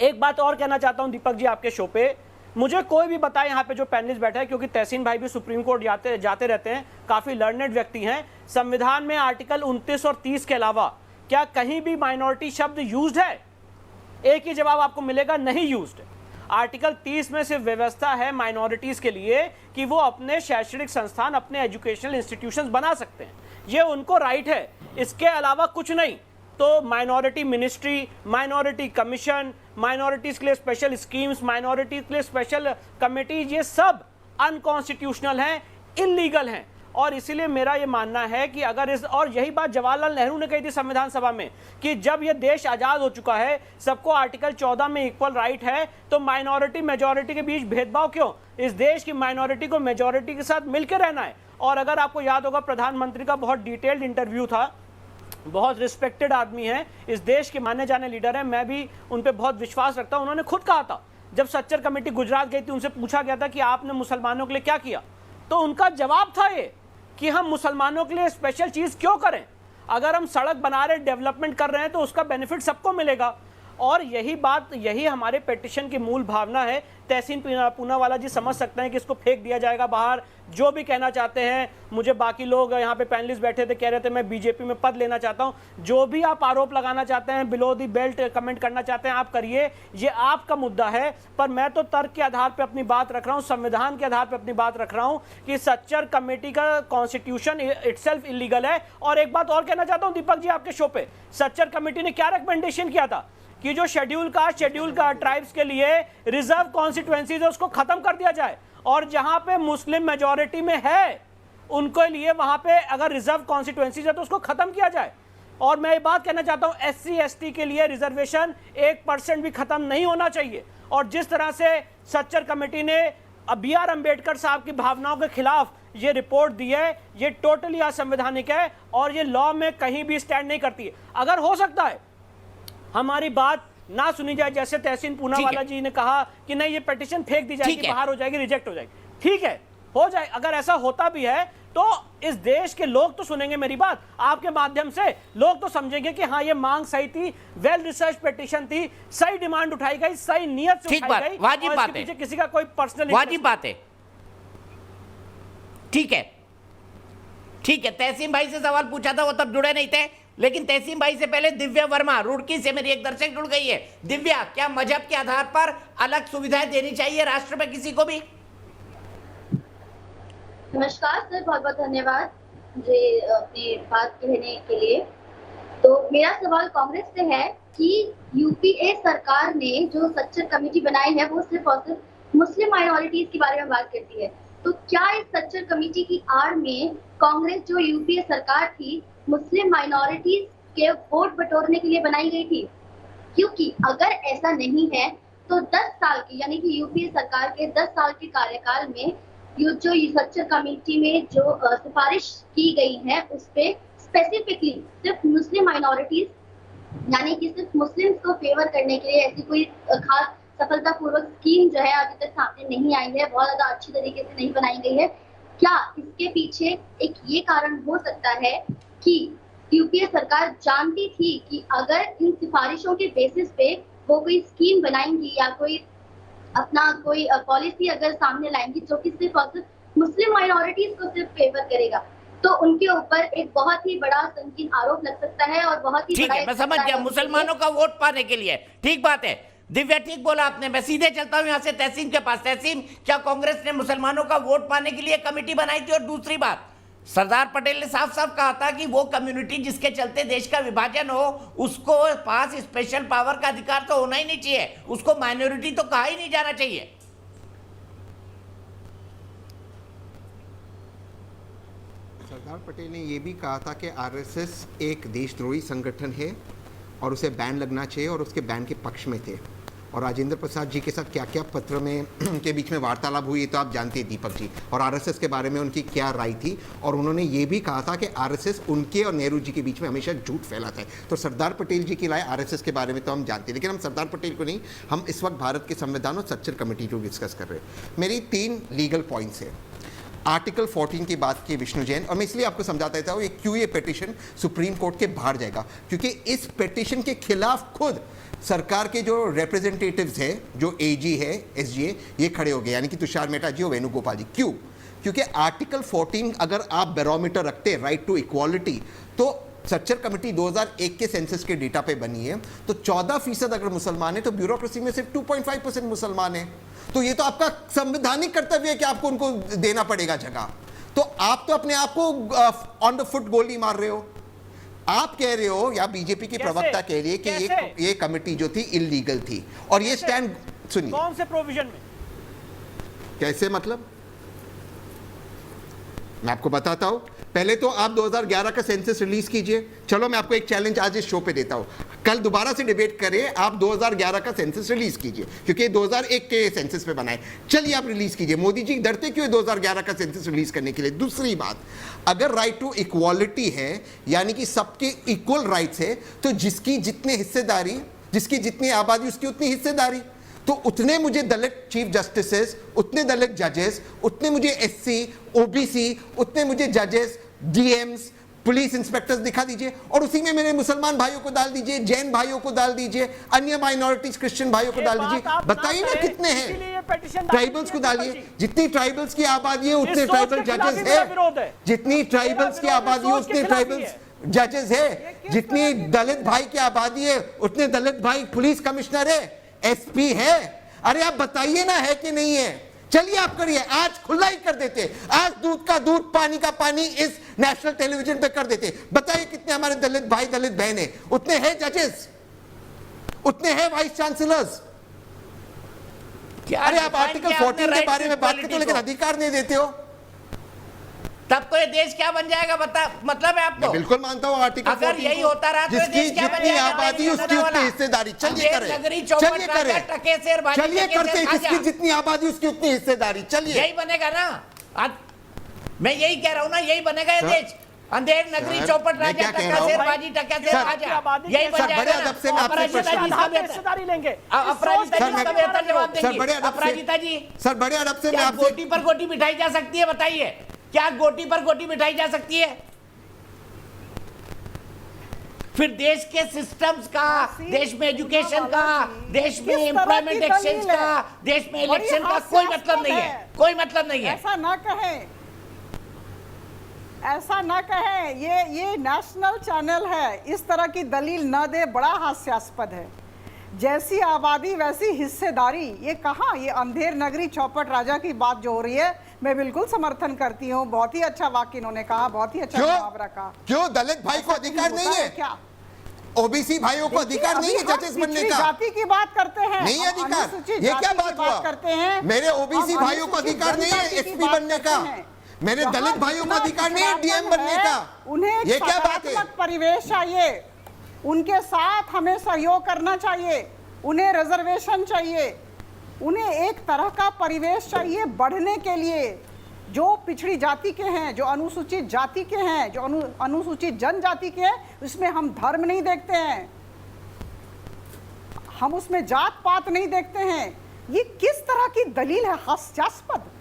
एक बात और कहना चाहता हूं दीपक जी, आपके शो पे मुझे कोई भी बताए, यहाँ पे जो पैनलिस्ट बैठा है, क्योंकि तहसीन भाई भी सुप्रीम कोर्ट जाते रहते हैं, काफी लर्नेड व्यक्ति हैं, संविधान में आर्टिकल 29 और 30 के अलावा क्या कहीं भी माइनॉरिटी शब्द यूज्ड है? एक ही जवाब आपको मिलेगा, नहीं यूज्ड है। आर्टिकल 30 में सिर्फ व्यवस्था है माइनॉरिटीज के लिए कि वो अपने शैक्षणिक संस्थान, अपने एजुकेशनल इंस्टीट्यूशंस बना सकते हैं, ये उनको राइट है, इसके अलावा कुछ नहीं। तो minority ministry, minority commission, minorities के लिए स्पेशल स्कीम्स, माइनॉरिटीज के लिए स्पेशल कमिटीज, ये सब अनकॉन्स्टिट्यूशनल हैं, इलीगल हैं। और इसीलिए मेरा ये मानना है कि अगर और यही बात जवाहरलाल नेहरू ने कही थी संविधान सभा में कि जब ये देश आज़ाद हो चुका है, सबको आर्टिकल 14 में इक्वल राइट है, तो माइनॉरिटी मेजॉरिटी के बीच भेदभाव क्यों? इस देश की माइनॉरिटी को मेजॉरिटी के साथ मिलकर रहना है। और अगर आपको याद होगा, प्रधानमंत्री का बहुत डिटेल्ड इंटरव्यू था, बहुत रिस्पेक्टेड आदमी है, इस देश के माने जाने लीडर हैं, मैं भी उन पर बहुत विश्वास रखता हूं। उन्होंने खुद कहा था, जब सच्चर कमेटी गुजरात गई थी, उनसे पूछा गया था कि आपने मुसलमानों के लिए क्या किया, तो उनका जवाब था ये कि हम मुसलमानों के लिए स्पेशल चीज क्यों करें? अगर हम सड़क बना रहे, डेवलपमेंट कर रहे हैं, तो उसका बेनिफिट सबको मिलेगा। और यही बात, यही हमारे पिटीशन की मूल भावना है। तहसीन पूनावाला जी समझ सकते हैं कि इसको फेंक दिया जाएगा बाहर, जो भी कहना चाहते हैं। मुझे बाकी लोग यहाँ पे पैनलिस्ट बैठे थे, कह रहे थे मैं बीजेपी में पद लेना चाहता हूँ। जो भी आप आरोप लगाना चाहते हैं, बिलो दी बेल्ट कमेंट करना चाहते हैं, आप करिए, ये आपका मुद्दा है। पर मैं तो तर्क के आधार पर अपनी बात रख रहा हूँ, संविधान के आधार पर अपनी बात रख रहा हूँ कि सच्चर कमेटी का कॉन्स्टिट्यूशन इटसेल्फ इलीगल है। और एक बात और कहना चाहता हूँ दीपक जी, आपके शो पे सच्चर कमेटी ने क्या रिकमेंडेशन किया था कि जो शेड्यूल का ट्राइब्स के लिए रिजर्व कॉन्स्टिट्यूएंसीज है उसको खत्म कर दिया जाए, और जहां पे मुस्लिम मेजॉरिटी में है उनके लिए वहां पे अगर रिजर्व कॉन्स्टिट्यूएंसीज है तो उसको खत्म किया जाए। और मैं ये बात कहना चाहता हूं, SC ST के लिए रिजर्वेशन 1% भी खत्म नहीं होना चाहिए। और जिस तरह से सच्चर कमेटी ने BR अम्बेडकर साहब की भावनाओं के खिलाफ ये रिपोर्ट दी है, ये टोटली असंवैधानिक है और ये लॉ में कहीं भी स्टैंड नहीं करती है। अगर हो सकता है हमारी बात ना सुनी जाए, जैसे तहसीन पूनावाला जी ने कहा कि नहीं ये पिटीशन फेंक दी जाएगी, बाहर हो जाएगी, रिजेक्ट हो जाएगी, ठीक है, हो जाए। अगर ऐसा होता भी है तो इस देश के लोग तो सुनेंगे मेरी बात, आपके माध्यम से लोग तो समझेंगे कि हाँ ये मांग सही थी, वेल रिसर्च पिटीशन थी, सही डिमांड उठाई गई, सही नियत से उठाई गई, वाजिब और बात इसके है, पीछे किसी का कोई पर्सनल वाजिब बात है। ठीक है, ठीक है। तहसीन भाई से सवाल पूछा था, वो तब जुड़े नहीं थे, लेकिन तहसीन भाई से पहले दिव्या वर्मा रुड़की से मेरी एक दर्शक जुड़ गई है। दिव्या, क्या मजहब के आधार पर अलग सुविधाएं देनी चाहिए राष्ट्र में किसी को भी? नमस्कार सर, बहुत बहुत धन्यवाद मुझे अपनी बात कहने के लिए। तो मेरा सवाल कांग्रेस से है कि यूपीए सरकार ने जो सच्चर कमेटी बनाई है वो सिर्फ और सिर्फ मुस्लिम माइनॉरिटीज के बारे में बात करती है। तो क्या इस सच्चर कमेटी की आड़ में कांग्रेस जो यूपीए सरकार थी मुस्लिम माइनॉरिटीज के वोट बटोरने के लिए बनाई गई थी? क्योंकि अगर ऐसा नहीं है तो 10 साल की, यानी कि यूपीए सरकार के 10 साल के कार्यकाल में जो सच्चर कमेटी में जो सिफारिश की गई है उस पे स्पेसिफिकली सिर्फ मुस्लिम माइनॉरिटीज, यानी कि सिर्फ मुस्लिम्स को फेवर करने के लिए ऐसी कोई खास सफलतापूर्वक स्कीम जो है अभी तक सामने नहीं आई है, बहुत ज्यादा अच्छी तरीके से नहीं बनाई गई है। क्या इसके पीछे एक ये कारण हो सकता है कि यूपीए सरकार जानती थी कि अगर इन सिफारिशों के बेसिस पे वो कोई स्कीम बनाएंगी या कोई अपना कोई पॉलिसी अगर सामने लाएंगी जो कि सिर्फ और सिर्फ मुस्लिम माइनॉरिटीज को सिर्फ फेवर करेगा, तो उनके ऊपर एक बहुत ही बड़ा संगीन आरोप लग सकता है और बहुत ही ठीक है, मैं समझ गया, मुसलमानों का वोट पाने के लिए। ठीक बात है दिव्या, ठीक बोला आपने। मैं सीधे चलता हूं यहाँ से तहसीन के पास। तहसीन, क्या कांग्रेस ने मुसलमानों का वोट पाने के लिए कमेटी बनाई थी? और दूसरी बात, सरदार पटेल ने साफ साफ कहा था कि वो कम्युनिटी जिसके चलते देश का विभाजन हो उसको पास स्पेशल पावर का अधिकार तो होना ही नहीं चाहिए, उसको माइनॉरिटी तो कहा ही नहीं जाना चाहिए। सरदार पटेल ने यह भी कहा था कि आरएसएस एक देशद्रोही संगठन है और उसे बैन लगना चाहिए, और उसके बैन के पक्ष में थे। और राजेंद्र प्रसाद जी के साथ क्या क्या पत्र में के बीच में वार्तालाप हुई तो आप जानते हैं दीपक जी, और आरएसएस के बारे में उनकी क्या राय थी। और उन्होंने ये भी कहा था कि आरएसएस उनके और नेहरू जी के बीच में हमेशा झूठ फैलाता है। तो सरदार पटेल जी की राय आरएसएस के बारे में तो हम जानते हैं, लेकिन हम सरदार पटेल को नहीं, हम इस वक्त भारत के संविधान और सच्चर कमेटी को डिस्कस कर रहे हैं। मेरी 3 लीगल पॉइंट्स है। आर्टिकल 14 की बात की विष्णु जैन, और मैं इसलिए आपको समझाता था ये क्यों ये पिटीशन सुप्रीम कोर्ट के बाहर जाएगा, क्योंकि इस पिटीशन के खिलाफ खुद सरकार के जो रिप्रेजेंटेटिव्स है, जो एजी है, एसजीए, ये खड़े हो गए, यानी कि तुषार मेहता जी और वेणुगोपाल जी। क्यों? क्योंकि आर्टिकल 14 अगर आप बैरोमीटर रखते हैं राइट टू इक्वालिटी, तो सच्चर कमेटी 2001 के सेंसस के डेटा पे बनी है, तो 14% अगर मुसलमान है तो ब्यूरोक्रेसी में सिर्फ 2.5% मुसलमान है। तो ये तो आपका संवैधानिक कर्तव्य है कि आपको उनको देना पड़ेगा जगह। तो आप तो अपने आप को ऑन द फुट गोली मार रहे हो। आप कह रहे हो या बीजेपी की प्रवक्ता कह रही है कि ये कमेटी जो थी इलीगल थी, और ये स्टैंड सुनिए। कौन से प्रोविजन में? कैसे मतलब? मैं आपको बताता हूं। पहले तो आप 2011 का सेंसस रिलीज कीजिए। चलो मैं आपको एक चैलेंज आज इस शो पे देता हूं, कल दोबारा से डिबेट करें, आप 2011 का सेंसस रिलीज कीजिए, क्योंकि 2001 के सेंसस पे बनाए। चलिए आप रिलीज कीजिए। मोदी जी डरते क्यों 2011 का सेंसस रिलीज करने के लिए? दूसरी बात, अगर राइट टू इक्वालिटी है, यानी कि सबके इक्वल राइट्स है, तो जिसकी जितनी हिस्सेदारी, जिसकी जितनी आबादी उसकी उतनी हिस्सेदारी, तो उतने मुझे दलित चीफ जस्टिसेस, उतने दलित जजेस, उतने मुझे एससी, ओबीसी, उतने मुझे जजेस, डीएम्स, पुलिस इंस्पेक्टर्स दिखा दीजिए और उसी में मेरे मुसलमान भाइयों को डाल दीजिए, जैन भाइयों को डाल दीजिए, अन्य माइनॉरिटीज क्रिश्चियन भाइयों को डाल दीजिए। बताइए ना कितने हैं। ट्राइबल्स को डालिए, जितनी ट्राइबल्स की आबादी है उतने ट्राइबल जजेस है, जितनी ट्राइबल्स की आबादी है उतने ट्राइबल्स जजेस है, जितनी दलित भाई की आबादी है उतने दलित भाई पुलिस कमिश्नर है, एसपी है। अरे आप बताइए ना है कि नहीं है। चलिए आप करिए, आज खुला ही कर देते, आज दूध का दूध पानी का पानी इस नेशनल टेलीविजन पे कर देते। बताइए कितने हमारे दलित भाई दलित बहन है, उतने हैं जजेस, उतने हैं वाइस चांसलर्स। अरे आप आर्टिकल 14 के बारे में बात करते हो लेकिन अधिकार नहीं देते हो, तब तो ये देश क्या बन जाएगा बता, मतलब है आपको। बिल्कुल मानता हूँ आर्टिकल अगर यही होता रहा तो जिसकी जितनी आबादी उसकी उतनी हिस्सेदारी। चलिए करें, चलिए करें, चलिए करते, जिसकी जितनी आबादी उसकी उतनी हिस्सेदारी। चलिए यही बनेगा ना, मैं यही कह रहा हूँ ना, यही बनेगा ये देश। अंधेर नगरी चौपट राजा टक्काशेरबाजी टक्काशेर राजा, यही बन जाएगा। बड़े अदब से मैं आपसे हिस्सेदारी लेंगे। अपराजिता जी इसका बेहतर जवाब देंगी। अपराजिता जी सर बड़े अदब से मैं क्या आपसे, गोटी पर गोटी मिठाई जा सकती है? बताइए, क्या गोटी पर गोटी मिठाई जा सकती है? फिर देश के सिस्टम्स का, देश में एजुकेशन का, देश में एम्प्लॉयमेंट एक्सचेंज का, देश में इलेक्शन का कोई मतलब नहीं है, कोई मतलब नहीं है। ऐसा ना कहें, ऐसा ना कहें, ये नेशनल चैनल है, इस तरह की दलील न दे, बड़ा हास्यास्पद है। जैसी आबादी वैसी हिस्सेदारी, ये कहाँ, ये अंधेर नगरी चौपट राजा की बात जो हो रही है, मैं बिल्कुल समर्थन करती हूँ। बहुत ही अच्छा वाक्य इन्होंने कहा, बहुत ही अच्छा मुहावरा कहा। क्यों दलित भाई को अधिकार नहीं है? क्या ओबीसी भाइयों को अधिकार नहीं है जजेस बनने का? जाति की बात करते हैं, नहीं अधिकार, ये क्या बात हुआ? करते हैं मेरे ओबीसी भाइयों को अधिकार नहीं है एसपी बनने का, मेरे दलित भाइयों को अधिकार नहीं है डीएम बनने का। उन्हें ये क्या बात है? परिवेश चाहिए, उनके साथ हमें सहयोग करना चाहिए, उन्हें रिजर्वेशन चाहिए, उन्हें एक तरह का परिवेश चाहिए बढ़ने के लिए। जो पिछड़ी जाति के हैं, जो अनुसूचित जाति के हैं, जो अनुसूचित जनजाति के हैं, उसमें हम धर्म नहीं देखते हैं, हम उसमें जात पात नहीं देखते हैं। ये किस तरह की दलील है? हास्यास्पद।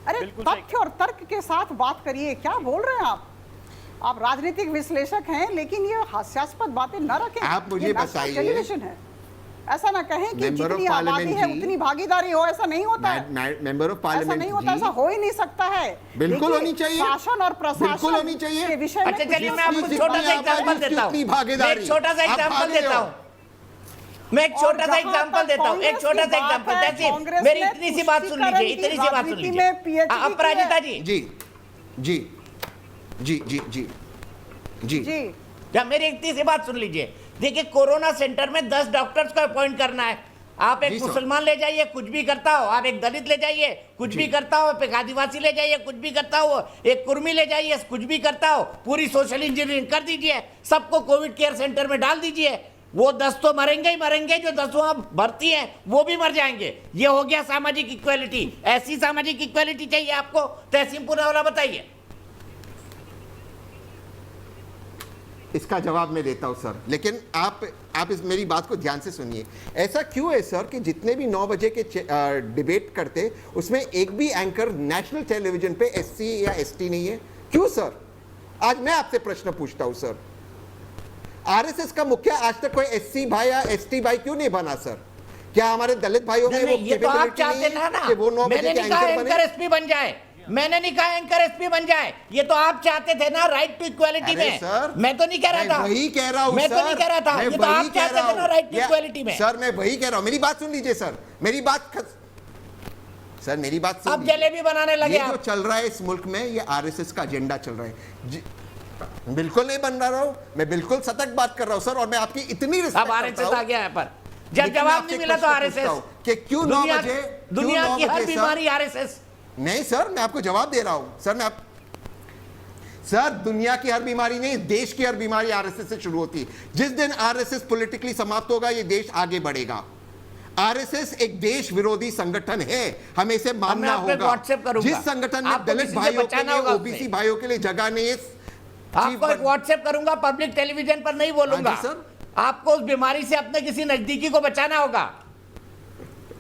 अरे तथ्य और तर्क के साथ बात करिए, क्या बोल रहे हैं आप राजनीतिक विश्लेषक हैं, लेकिन ये हास्यास्पद बातें न रखें। आप मुझे बताइए, टेलीविजन है, ऐसा ना कहें कि जितनी आबादी है उतनी भागीदारी हो, ऐसा नहीं होता है। मेंबर ऑफ पार्लियामेंट, ऐसा नहीं होता, ऐसा हो ही नहीं सकता है। बिल्कुल होनी चाहिए, शासन और प्रशासन होनी चाहिए के विषय में। अच्छा चलिए मैं आपको छोटा सा एग्जांपल देता हूँ, एक छोटा सा एग्जांपल देता हूँ, मैं एक छोटा सा एग्जांपल देता हूँ, एक छोटा सा एग्जांपल। जैसे मेरी इतनी सी बात सुन लीजिए, इतनी सी बात सुन लीजिए। अपराजिता जी जी जी जी जी जी जी जी, क्या मेरी इतनी सी बात सुन लीजिए। देखिए, कोरोना सेंटर में 10 डॉक्टर्स को अपॉइंट करना है। आप एक मुसलमान ले जाइए, कुछ भी करता हो, आप एक दलित ले जाइए, कुछ भी करता हो, एक आदिवासी ले जाइए, कुछ भी करता हो, एक कुर्मी ले जाइए, कुछ भी करता हो, पूरी सोशल इंजीनियरिंग कर दीजिए, सबको कोविड केयर सेंटर में डाल दीजिए। वो 10 तो मरेंगे ही मरेंगे, जो 10 वहां भर्ती हैं वो भी मर जाएंगे। ये हो गया सामाजिक इक्वालिटी। ऐसी सामाजिक इक्वालिटी चाहिए आपको? तहसीन पूनावाला बताइए। इसका जवाब मैं देता हूं सर, लेकिन आप इस मेरी बात को ध्यान से सुनिए। ऐसा क्यों है सर कि जितने भी 9 बजे के डिबेट करते उसमें एक भी एंकर नेशनल टेलीविजन पे एससी या एसटी नहीं है? क्यों सर? आज मैं आपसे प्रश्न पूछता हूं सर, आरएसएस का मुखिया आज तक कोई एससी भाई या एसटी भाई क्यों नहीं बना सर? क्या हमारे दलित भाइयों में वो ये तो आप चाहते ना कि वो 9 बजे मैंने के नहीं कहा एंकर एंकर एसपी बन जाए, मैंने नहीं कहा एंकर एसपी बन जाए, ये तो आप चाहते थे ना राइट टू इक्वालिटी में। सर मैं तो नहीं कह रहा था, वही कह रहा हूं मैं सर, तो नहीं कह रहा था, ये तो आप चाहते थे ना राइट टू इक्वालिटी में। सर मैं वही कह रहा हूं, मेरी बात सुन लीजिए सर, मेरी बात सर मेरी बात सुन। अब जलेबी बनाने लगे। ये जो चल रहा है इस मुल्क में, ये आरएसएस का एजेंडा चल रहा है। बिल्कुल नहीं बन रहा हूं, मैं बिल्कुल सतत बात कर रहा हूं सर, और मैं आपकी इतनी रिस्पेक्ट अब आरएसएस आ गया है, पर जब जवाब नहीं मिला तो आरएसएस कि क्यों 9 बजे दुनिया की हर बीमारी आरएसएस। नहीं सर, मैं आपको जवाब दे रहा हूं सर, सर दुनिया की हर बीमारी नहीं, देश की हर बीमारी आरएसएस से शुरू होती है। जिस दिन आरएसएस पॉलिटिकली समाप्त होगा, ये देश आगे बढ़ेगा। आरएसएस एक देश विरोधी संगठन है, हमें इसे मानना होगा। जिस संगठन में दलित भाइयों के लिए, ओबीसी भाइयों के लिए जगह नहीं है, आपको एक व्हाट्सएप करूंगा, पब्लिक टेलीविजन पर नहीं बोलूंगा सर। आपको उस बीमारी से अपने किसी नजदीकी को बचाना होगा।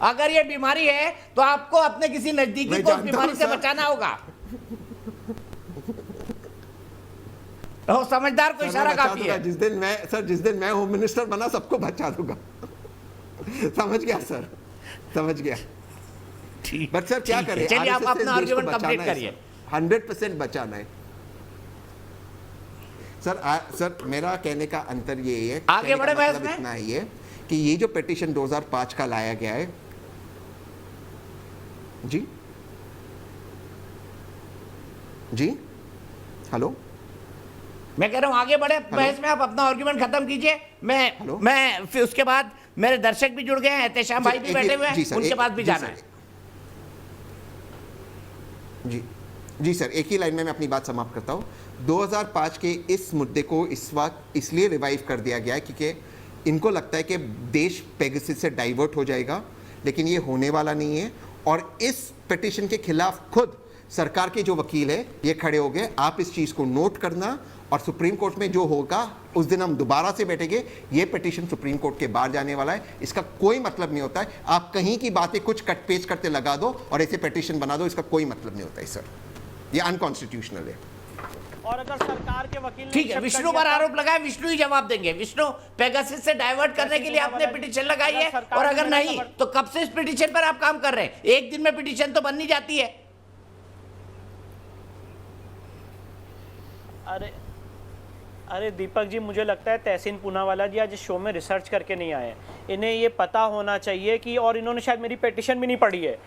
अगर ये बीमारी है तो आपको अपने किसी नजदीकी को उस बीमारी से बचाना होगा। तो समझदार को इशारा काफी है। जिस दिन मैं होम मिनिस्टर बना सबको बचा दूंगा। समझ गया सर, समझ गया। बट सर क्या करें, चलिए आप अपना आर्गुमेंट कंप्लीट करिए। 100% बचाना है सर। सर मेरा कहने का अंतर ये है, आगे बढ़े बहस में, इतना ही है कि ये जो पिटीशन 2005 का लाया गया है जी जी, हेलो, मैं कह रहा हूं आगे बढ़े बहस में, आप अपना आर्गुमेंट खत्म कीजिए। मैं फिर उसके बाद मेरे दर्शक भी जुड़ गए हैं, एहतेशाम भाई भी बैठे हुए हैं, उनके पास भी जाना है। जी सर, एक ही लाइन में मैं अपनी बात समाप्त करता हूं। 2005 के इस मुद्दे को इस वक्त इसलिए रिवाइव कर दिया गया है क्योंकि इनको लगता है कि देश पेगासस से डाइवर्ट हो जाएगा, लेकिन ये होने वाला नहीं है। और इस पिटीशन के खिलाफ खुद सरकार के जो वकील है ये खड़े हो गए। आप इस चीज़ को नोट करना, और सुप्रीम कोर्ट में जो होगा उस दिन हम दोबारा से बैठेंगे। ये पिटीशन सुप्रीम कोर्ट के बाहर जाने वाला है, इसका कोई मतलब नहीं होता है। आप कहीं की बातें कुछ कट पेस्ट करते लगा दो और ऐसे पिटीशन बना दो, इसका कोई मतलब नहीं होता है सर, ये अनकॉन्स्टिट्यूशनल है। और अगर सरकार के वकील ठीक है, विष्णु पर आरोप लगाया, विष्णु ही जवाब देंगे। विष्णु, पेगासस से डाइवर्ट करने के लिए आपने पिटीशन लगाई है, और अगर नहीं तो कब से इस पिटीशन पर आप काम कर रहे हैं? एक दिन में पिटीशन तो बन नहीं जाती है। अरे दीपक जी, मुझे लगता है तहसीन पूनावाला जी आज इस शो में रिसर्च करके नहीं आए। इन्हें ये पता होना चाहिए कि, और इन्होंने शायद मेरी पिटीशन भी नहीं पढ़ी है।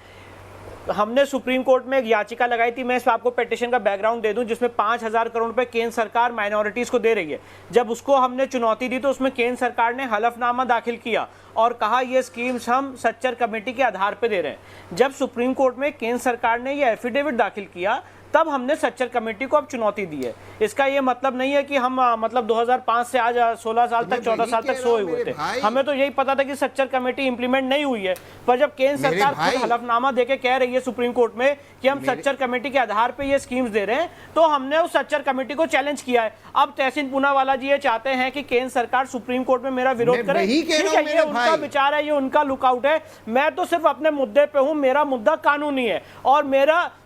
हमने सुप्रीम कोर्ट में एक याचिका लगाई थी, मैं इस पर आपको पिटीशन का बैकग्राउंड दे दूं, जिसमें 5,000 करोड़ रुपए केंद्र सरकार माइनॉरिटीज को दे रही है। जब उसको हमने चुनौती दी तो उसमें केंद्र सरकार ने हलफनामा दाखिल किया और कहा ये स्कीम्स हम सच्चर कमेटी के आधार पर दे रहे हैं। जब सुप्रीम कोर्ट में केंद्र सरकार ने ये एफिडेविट दाखिल किया तब हमने सच्चर कमेटी को अब चुनौती दी है। इसका ये मतलब नहीं है कि हम मतलब 2005 से आज 16 साल तक 14 साल तक सोए हुए थे। हमें तो यही पता था कि सच्चर कमेटी इंप्लीमेंट नहीं हुई है, पर जब केंद्र सरकार खुद हलफनामा देके कह रही है सुप्रीम कोर्ट में कि हम सच्चर कमेटी के आधार पे ये स्कीम्स दे रहे हैं, तो हमने उस सच्चर कमेटी को चैलेंज किया है। अब तहसीन पूनावाला जी ये चाहते हैं कि केंद्र सरकार सुप्रीम कोर्ट में मेरा विरोध करे। ठीक है, ये उनका विचार है, ये उनका लुकआउट है। मैं तो सिर्फ अपने मुद्दे पे हूं। मेरा मुद्दा कानूनी है और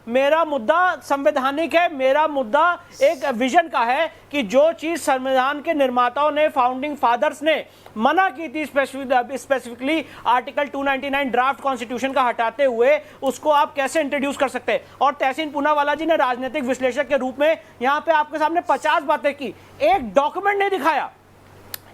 मेरा मुद्दा संवैधानिक है। मेरा मुद्दा एक विजन का है कि जो चीज संविधान के निर्माताओं ने, फाउंडिंग फादर्स ने मना की थी, स्पेसिफिकली आर्टिकल 299 ड्राफ्ट कॉन्स्टिट्यूशन का हटाते हुए, उसको आप कैसे इंट्रोड्यूस कर सकते हैं। और तहसीन पूनावाला जी ने राजनीतिक विश्लेषक के रूप में यहां पे आपके सामने 50 बातें की, एक डॉक्यूमेंट नहीं दिखाया,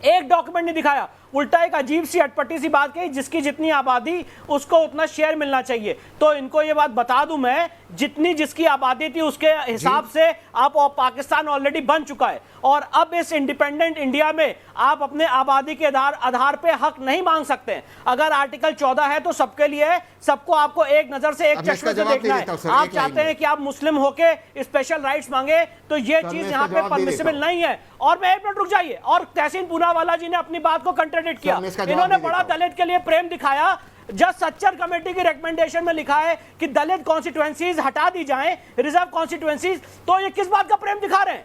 एक डॉक्यूमेंट नहीं दिखाया। उल्टा एक अजीब सी अटपटी सी बात कही, जिसकी जितनी आबादी उसको उतना शेयर मिलना चाहिए। तो इनको ये बात बता दूं मैं, जितनी जिसकी आबादी थी उसके हिसाब से आप पाकिस्तान ऑलरेडी बन चुका है। और अब इस इंडिपेंडेंट इंडिया में आप अपने आबादी के आधार पे हक नहीं मांग सकते हैं। अगर आर्टिकल 14 है तो सबके लिए, सबको आपको एक नजर से, एक चश्मे से देखना है। आप चाहते हैं कि आप मुस्लिम होके स्पेशल राइट्स मांगे, तो ये चीज यहाँ पे परमिसिबल नहीं है। और मैं एक मिनट रुक जाइए, और तहसीन पूनावाला जी ने अपनी बात को कंट्राडिक्ट किया। इन्होंने बड़ा दलित के लिए प्रेम दिखाया। जब सच्चर कमेटी की रिकमेंडेशन में लिखा है कि दलित कॉन्स्टिट्यूएंसीज हटा दी जाएं, रिजर्व कॉन्स्टिट्यूएंसीज, तो ये किस बात का प्रेम दिखा रहे हैं?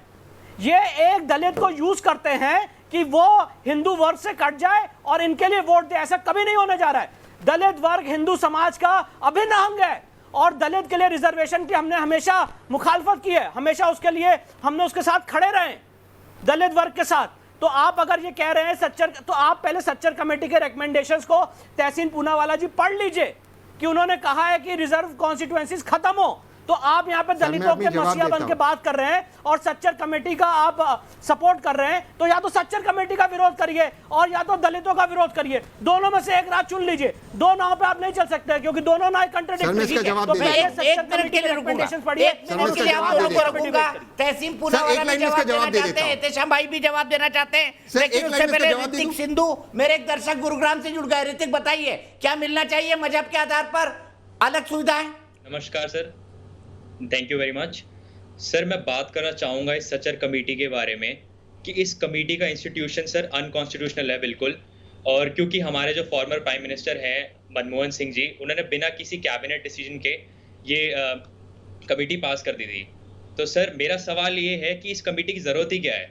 ये एक दलित को यूज करते हैं कि वो हिंदू वर्ग से कट जाए और इनके लिए वोट दे। ऐसा कभी नहीं होने जा रहा है। दलित वर्ग हिंदू समाज का अभिन्न अंग है और दलित के लिए रिजर्वेशन की हमने हमेशा मुखालफत की है, हमेशा उसके लिए हमने उसके साथ खड़े रहे दलित वर्ग के साथ। तो आप अगर ये कह रहे हैं सच्चर, तो आप पहले सच्चर कमेटी के रिकमेंडेशंस को तहसीन पूनावाला जी पढ़ लीजिए कि उन्होंने कहा है कि रिजर्व कॉन्स्टिट्यूएंसीज खत्म हो। तो आप यहाँ पे दलितों के मसीहा बन के बात कर रहे हैं और सच्चर कमेटी का आप सपोर्ट कर रहे हैं। तो या तो सच्चर कमेटी का विरोध करिए और या तो दलितों का विरोध करिए, दोनों में से एक रात चुन लीजिए। दो नाव पे आप नहीं चल सकते क्योंकि दोनों ना कंट्राडिक्टरी है। तो पहले सच्चर कमेटी के रिकमेंडेशंस पढ़िए, उसके लिए आप दोनों को रखूंगा। तहसीन पूनावाला भी जवाब देना चाहते हैं, एहतेशाम भाई भी जवाब देना चाहते हैं, लेकिन उससे पहले ऋतिक सिंधु, मेरे एक दर्शक गुरुग्राम से जुड़ गए। ऋतिक बताइए, क्या मिलना चाहिए मजहब के आधार पर अलग सुविधाएं? नमस्कार sir, thank you very much sir. मैं बात करना चाहूँगा इस सच्चर कमेटी के बारे में कि इस कमेटी का इंस्टीट्यूशन सर अनकॉन्स्टिट्यूशनल है बिल्कुल। और क्योंकि हमारे जो फॉर्मर प्राइम मिनिस्टर हैं मनमोहन सिंह जी, उन्होंने बिना किसी कैबिनेट डिसीजन के ये कमेटी पास कर दी थी। तो सर मेरा सवाल ये है कि इस कमेटी की ज़रूरत ही क्या है,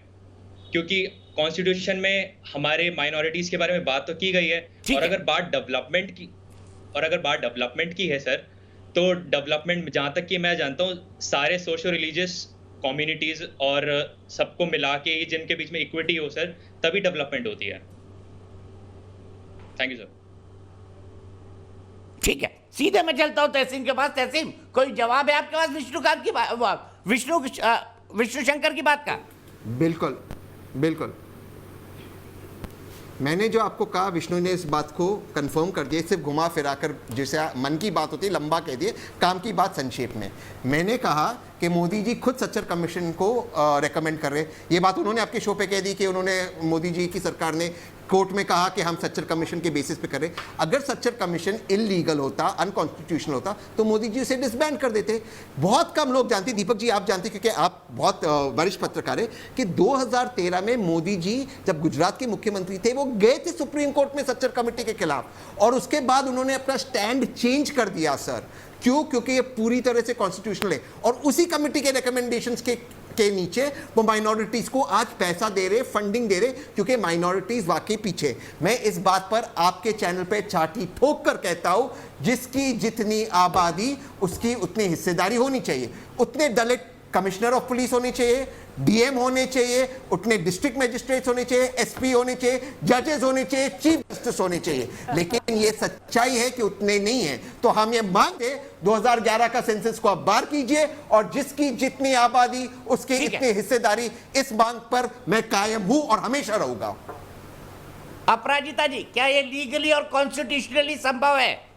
क्योंकि कॉन्स्टिट्यूशन में हमारे माइनॉरिटीज़ के बारे में बात तो की गई है। और अगर बात डेवलपमेंट की है सर, तो डेवलपमेंट जहाँ तक कि मैं जानता हूँ सारे सोशो रिलीजियस कम्युनिटीज और सबको मिला के जिनके बीच में इक्विटी हो सर, तभी डेवलपमेंट होती है। Thank you sir. ठीक है, सीधे मैं चलता हूं तहसीन के पास। तहसीन, कोई जवाब है आपके पास विष्णुकांत की बात, विष्णु शंकर की बात का? बिल्कुल बिल्कुल, मैंने जो आपको कहा विष्णु ने इस बात को कंफर्म कर दिया, सिर्फ घुमा फिरा कर, जैसे मन की बात होती है लंबा कह दिए, काम की बात संक्षेप में। मैंने कहा कि मोदी जी खुद सच्चर कमीशन को रेकमेंड कर रहे हैं। ये बात उन्होंने आपके शो पे कह दी कि उन्होंने, मोदी जी की सरकार ने कोर्ट में कहा कि हम सच्चर कमीशन के बेसिस पे कर रहे हैं। अगर सच्चर कमीशन इलीगल होता, अनकॉन्स्टिट्यूशनल होता, तो मोदी जी उसे डिसबैंड कर देते। बहुत कम लोग जानते, दीपक जी आप जानते क्योंकि आप बहुत वरिष्ठ पत्रकार है, कि 2013 में मोदी जी जब गुजरात के मुख्यमंत्री थे, वो गए थे सुप्रीम कोर्ट में सच्चर कमेटी के खिलाफ, और उसके बाद उन्होंने अपना स्टैंड चेंज कर दिया सर। क्यों? क्योंकि ये पूरी तरह से कॉन्स्टिट्यूशनल है, और उसी कमेटी के रिकमेंडेशंस के नीचे वो माइनॉरिटीज को आज पैसा दे रहे, फंडिंग दे रहे, क्योंकि माइनॉरिटीज वाकई पीछे। मैं इस बात पर आपके चैनल पे छाती ठोक कर कहता हूं, जिसकी जितनी आबादी उसकी उतनी हिस्सेदारी होनी चाहिए। उतने दलित कमिश्नर ऑफ पुलिस होने चाहिए, डीएम होने चाहिए, उतने डिस्ट्रिक्ट मजिस्ट्रेट्स होने चाहिए, एसपी होने चाहिए, जजेस होने चाहिए, चीफ जस्टिस होने चाहिए। लेकिन ये सच्चाई है कि उतने नहीं है। तो हम ये मांगते 2011 का सेंसस को आप बार कीजिए, और जिसकी जितनी आबादी उसकी इतनी हिस्सेदारी। इस मांग पर मैं कायम हूं और हमेशा रहूंगा। अपराजिता जी, क्या ये लीगली और कॉन्स्टिट्यूशनली संभव है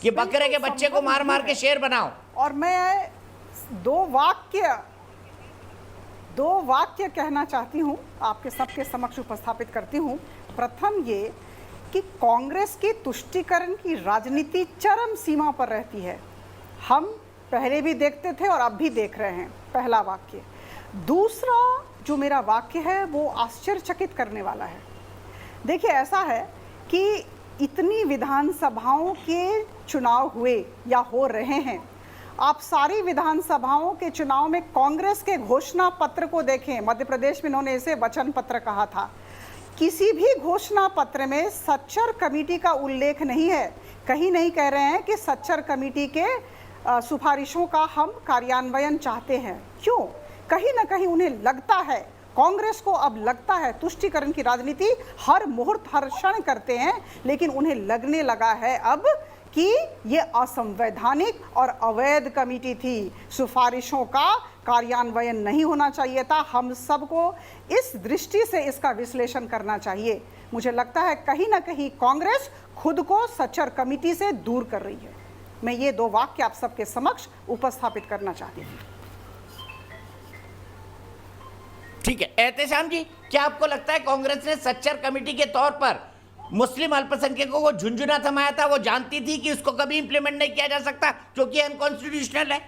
कि बकरे के बच्चे को मार मार के शेर बनाओ? और मैं दो वाक्य कहना चाहती हूं, आपके सबके समक्ष उपस्थापित करती हूं। प्रथम ये कि कांग्रेस की तुष्टीकरण की राजनीति चरम सीमा पर रहती है। हम पहले भी देखते थे और अब भी देख रहे हैं, पहला वाक्य। दूसरा जो मेरा वाक्य है वो आश्चर्यचकित करने वाला है। देखिए, ऐसा है कि इतनी विधानसभाओं के चुनाव हुए या हो रहे हैं, आप सारी विधानसभाओं के चुनाव में कांग्रेस के घोषणा पत्र को देखें। मध्य प्रदेश में इन्होंने इसे वचन पत्र कहा था। किसी भी घोषणा पत्र में सच्चर कमेटी का उल्लेख नहीं है। कहीं नहीं कह रहे हैं कि सच्चर कमेटी के सिफारिशों का हम कार्यान्वयन चाहते हैं। क्यों? कहीं ना कहीं उन्हें लगता है, कांग्रेस को अब लगता है, तुष्टीकरण की राजनीति हर मुहूर्त हर क्षण करते हैं, लेकिन उन्हें लगने लगा है अब कि ये असंवैधानिक और अवैध कमेटी थी, सिफारिशों का कार्यान्वयन नहीं होना चाहिए था। हम सबको इस दृष्टि से इसका विश्लेषण करना चाहिए। मुझे लगता है कहीं ना कहीं कांग्रेस खुद को सच्चर कमेटी से दूर कर रही है। मैं ये दो वाक्य आप सबके समक्ष उपस्थापित करना चाहती हूँ। ठीक है, एहतेशाम जी, क्या आपको लगता है कांग्रेस ने सच्चर कमेटी के तौर पर मुस्लिम अल्पसंख्यकों को झुंझुना थमाया था? वो जानती थी कि उसको कभी इंप्लीमेंट नहीं किया जा सकता क्योंकि अनकॉन्स्टिट्यूशनल है।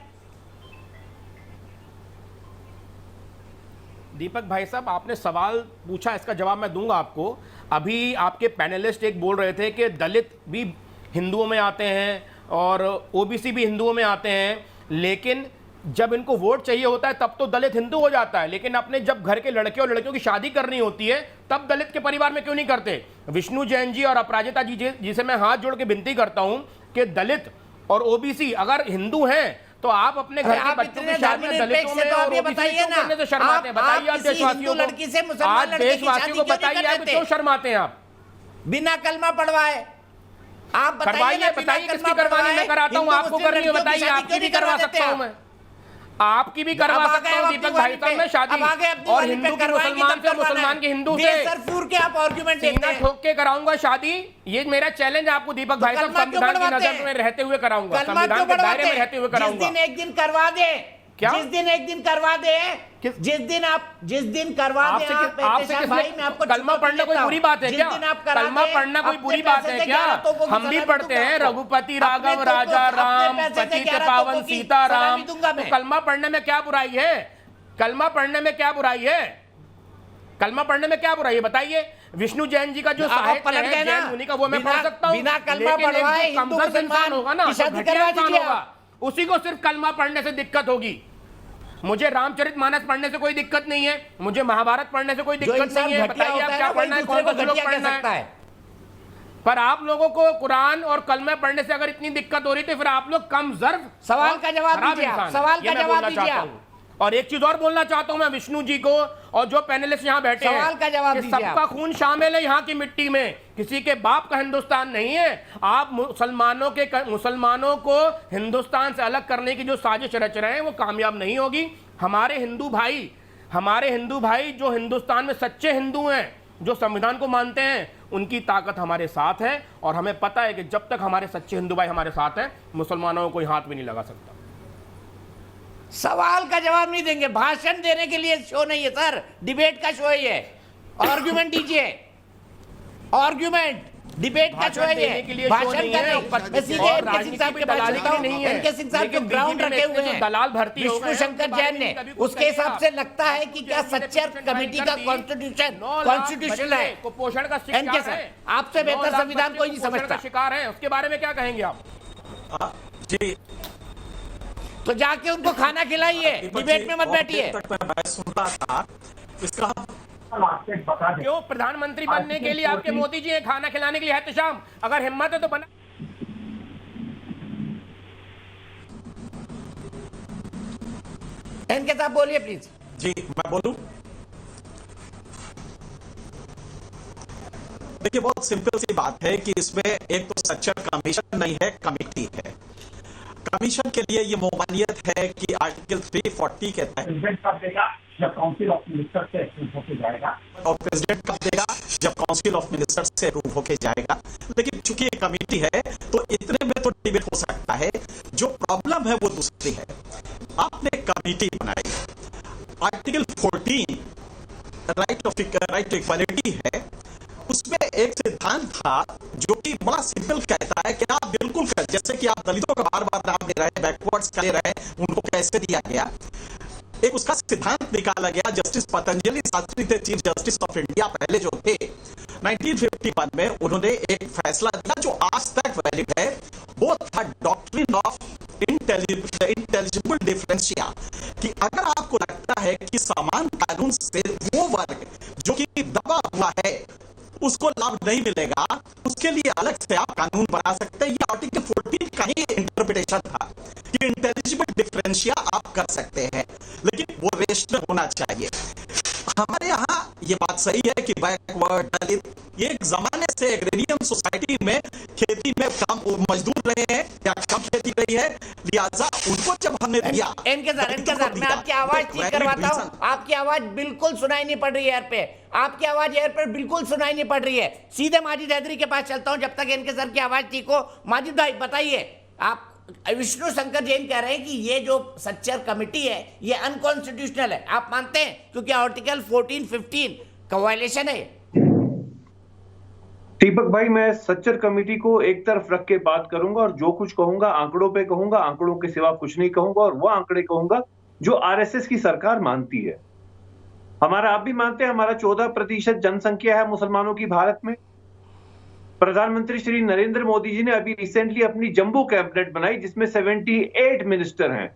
दीपक भाई साहब, आपने सवाल पूछा, इसका जवाब मैं दूंगा आपको। अभी आपके पैनलिस्ट एक बोल रहे थे कि दलित भी हिंदुओं में आते हैं और ओबीसी भी हिंदुओं में आते हैं, लेकिन जब इनको वोट चाहिए होता है तब तो दलित हिंदू हो जाता है, लेकिन अपने जब घर के लड़के और लड़कियों की शादी करनी होती है तब दलित के परिवार में क्यों नहीं करते? विष्णु जैन जी और अपराजिता जी, जिसे मैं हाथ जोड़ के विनती करता हूं कि दलित और ओबीसी अगर हिंदू हैं तो आप अपने घर के बच्चों की शादी दलितों में और ओबीसी क्यों करने से शर्माते हैं? बताइए आप देशवासियों को, आज देशवासियों को बताइए आप क्यों शर्माते हैं? आप बिना कलमा पढ़वाए आप करवाइए, बताइए किसकी करवानी मैं कराता हूं, आपको करनी है बताइए, आपकी भी करवा सकता हूं मैं, आपकी भी करवा सकता हूं दीपक भाई साहब मैं शादी, और हिंदू की मुसलमान से, मुसलमान के हिंदू से सीना ठोक के कराऊंगा शादी। ये मेरा चैलेंज आपको दीपक भाई साहब, संविधान की नजर में रहते हुए कराऊंगा, संविधान के दायरे में रहते हुए कराऊंगा। एक दिन करवा दे, क्या? जिस दिन एक दिन करवा दे, जिस दिन करवा दे आपसे भाई, मैं आपको कलमा पढ़ना कोई बुरी बात है क्या? कलमा पढ़ना कोई बुरी बात है क्या? हम भी पढ़ते हैं रघुपति राघव राजा राम पतित पावन सीता राम, तो कलमा पढ़ने में क्या बुराई है? कलमा पढ़ने में क्या बुराई है? कलमा पढ़ने में क्या बुराई है बताइए? विष्णु जैन जी का जो साहित्य है जैन मुनि का, वो मैं पढ़ सकता हूँ, लेकिन कमजोर इंसान होगा ना, घटिया इंसान होगा, उसी को सिर्फ कलमा पढ़ने से दिक्कत होगी। मुझे रामचरितमानस पढ़ने से कोई दिक्कत नहीं है, मुझे महाभारत पढ़ने से कोई दिक्कत नहीं है। बताइए आप क्या पढ़ना है, कौन सा श्लोक पढ़ना है? पर आप लोगों को कुरान और कलमे पढ़ने से अगर इतनी दिक्कत हो रही तो फिर आप लोग कम ज़र्फ सवाल का जवाब खराब दीजिए, इंसान हैं। सवाल ये का मैं जवाब बोलना दीजिए चाहता आप। हूं। और एक चीज और बोलना चाहता हूं मैं विष्णु जी को और जो पैनलिस्ट यहाँ बैठे हैं, सवाल का जवाब कि दीजिए सबका आप। खून शामिल है यहाँ की मिट्टी में, किसी के बाप का हिंदुस्तान नहीं है। आप मुसलमानों को हिंदुस्तान से अलग करने की जो साजिश रच रहे हैं वो कामयाब नहीं होगी। हमारे हिंदू भाई जो हिंदुस्तान में सच्चे हिंदू हैं, जो संविधान को मानते हैं, उनकी ताकत हमारे साथ है और हमें पता है कि जब तक हमारे सच्चे हिंदू भाई हमारे साथ हैं, मुसलमानों को कोई हाथ भी नहीं लगा सकता। सवाल का जवाब नहीं देंगे, भाषण देने के लिए शो नहीं है सर, डिबेट का शो है ये। आर्गुमेंट दीजिए, आर्गुमेंट, डिबेट का शो है ये, भाषण कर रहे हैं। सीधे एनके सिंह साहब के पास चलता हूं। एनके सिंह साहब जो ग्राउंड रखे हुए हैं, दलाल भर्ती विष्णु शंकर जैन ने, उसके हिसाब से लगता है कि क्या सच्चर कमेटी का कॉन्स्टिट्यूशन है। कुपोषण का एनके सर, आपसे बेहतर संविधान कोई नहीं समझता। शिकार है, उसके बारे में क्या कहेंगे आप? जी, तो जाके उनको खाना खिलाइए, डिबेट में मत बैठिए। मैं सुनता था इसका क्यों प्रधानमंत्री बनने के लिए आपके मोदी जी हैं, खाना खिलाने के लिए एहतशाम? अगर हिम्मत है तो बना। एनके साहब बोलिए प्लीज। जी, मैं बोलूं? देखिए, बहुत सिंपल सी बात है कि इसमें एक तो सच्चर कमीशन नहीं है, कमेटी है। कमीशन के लिए ये मुमानियत है कि आर्टिकल 340 के तहत जब काउंसिल ऑफ मिनिस्टर से अप्रूव होके जाएगा, और प्रेसिडेंट कब देगा? जब काउंसिल ऑफ मिनिस्टर से अप्रूव होके जाएगा। लेकिन चूंकि ये कमेटी है तो इतने में तो डिबेट हो सकता है। जो प्रॉब्लम है वो दूसरी है। आपने कमेटी बनाई, आर्टिकल 14 राइट टू इक्वालिटी है, उसमें एक सिद्धांत था जो कि बड़ा सिंपल कहता है कि आप बिल्कुल जैसे कि आप दलितों का बार बार नाम ले रहे हैं, बैकवर्ड्स का ले रहे हैं, उनको कैसे दिया गया, एक उसका सिद्धांत निकाला गया। जस्टिस पतंजलि शास्त्री थे चीफ जस्टिस ऑफ इंडिया पहले जो थे, 1951 में उन्होंने एक फैसला दिया जो आज तक वैलिड है। वो था डॉक्ट्रिन ऑफ इंटेलिजिबल डिफरेंशिया, कि अगर आपको लगता है कि समान कानून से वो वर्ग जो कि दबा हुआ है उसको लाभ नहीं मिलेगा, उसके लिए अलग से आप कानून बना सकते हैं। ये आर्टिकल 14 का ही इंटरप्रिटेशन था कि इंटेलिजिबल डिफरेंशिया आप कर सकते हैं, लेकिन वो रेशनल होना चाहिए। हमारे यहाँ ये बात सही है कि बैकवर्ड, दलित, ये एक जमाने से एग्रेरियन सोसाइटी में खेती में काम मजदूर रहे हैं या कम खेती रही है, लिहाजा उनको जब हमने दिया। इनके सर मैं आपकी आवाज ठीक करवाता हूँ। आपकी आवाज बिल्कुल सुनाई नहीं पड़ रही है एयर पे, आपकी आवाज एयर पर बिल्कुल सुनाई नहीं पड़ रही है। सीधे माजिद हैदरी के पास चलता हूँ जब तक इनके सर की आवाज ठीक हो। माजिद भाई बताइए, आप विष्णु शंकर जैन कह रहे हैं कि ये जो सच्चर कमेटी है ये अनकॉन्स्टिट्यूशनल है, आप मानते हैं? क्योंकि आर्टिकल 14-15 का वायलेशन है। दीपक भाई, मैं सच्चर कमेटी को एक तरफ रख के बात करूंगा और जो कुछ कहूंगा आंकड़ों पे कहूंगा, आंकड़ों के सिवा कुछ नहीं कहूंगा, और वो आंकड़े कहूंगा जो आरएसएस की सरकार मानती है। हमारा आप भी मानते हैं, हमारा 14% जनसंख्या है मुसलमानों की भारत में। प्रधानमंत्री श्री नरेंद्र मोदी जी ने अभी रिसेंटली अपनी जम्बू कैबिनेट बनाई जिसमें 78 मिनिस्टर हैं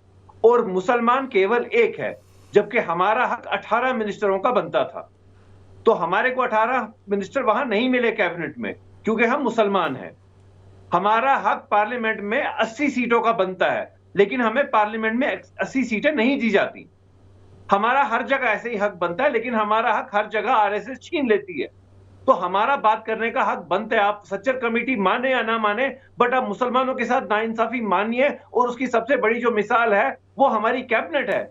और मुसलमान केवल 1 है, जबकि हमारा हक 18 मिनिस्टरों का बनता था। तो हमारे को 18 मिनिस्टर वहां नहीं मिले कैबिनेट में क्योंकि हम मुसलमान हैं। हमारा हक पार्लियामेंट में 80 सीटों का बनता है, लेकिन हमें पार्लियामेंट में 80 सीटें नहीं दी जाती। हमारा हर जगह ऐसे ही हक बनता है, लेकिन हमारा हक हर जगह आरएसएस छीन लेती है। तो हमारा बात करने का हक बनता है। आप सच्चर कमेटी माने या ना माने, बट आप मुसलमानों के साथ नाइंसाफी मानिए। और उसकी सबसे बड़ी जो मिसाल है वो हमारी कैबिनेट है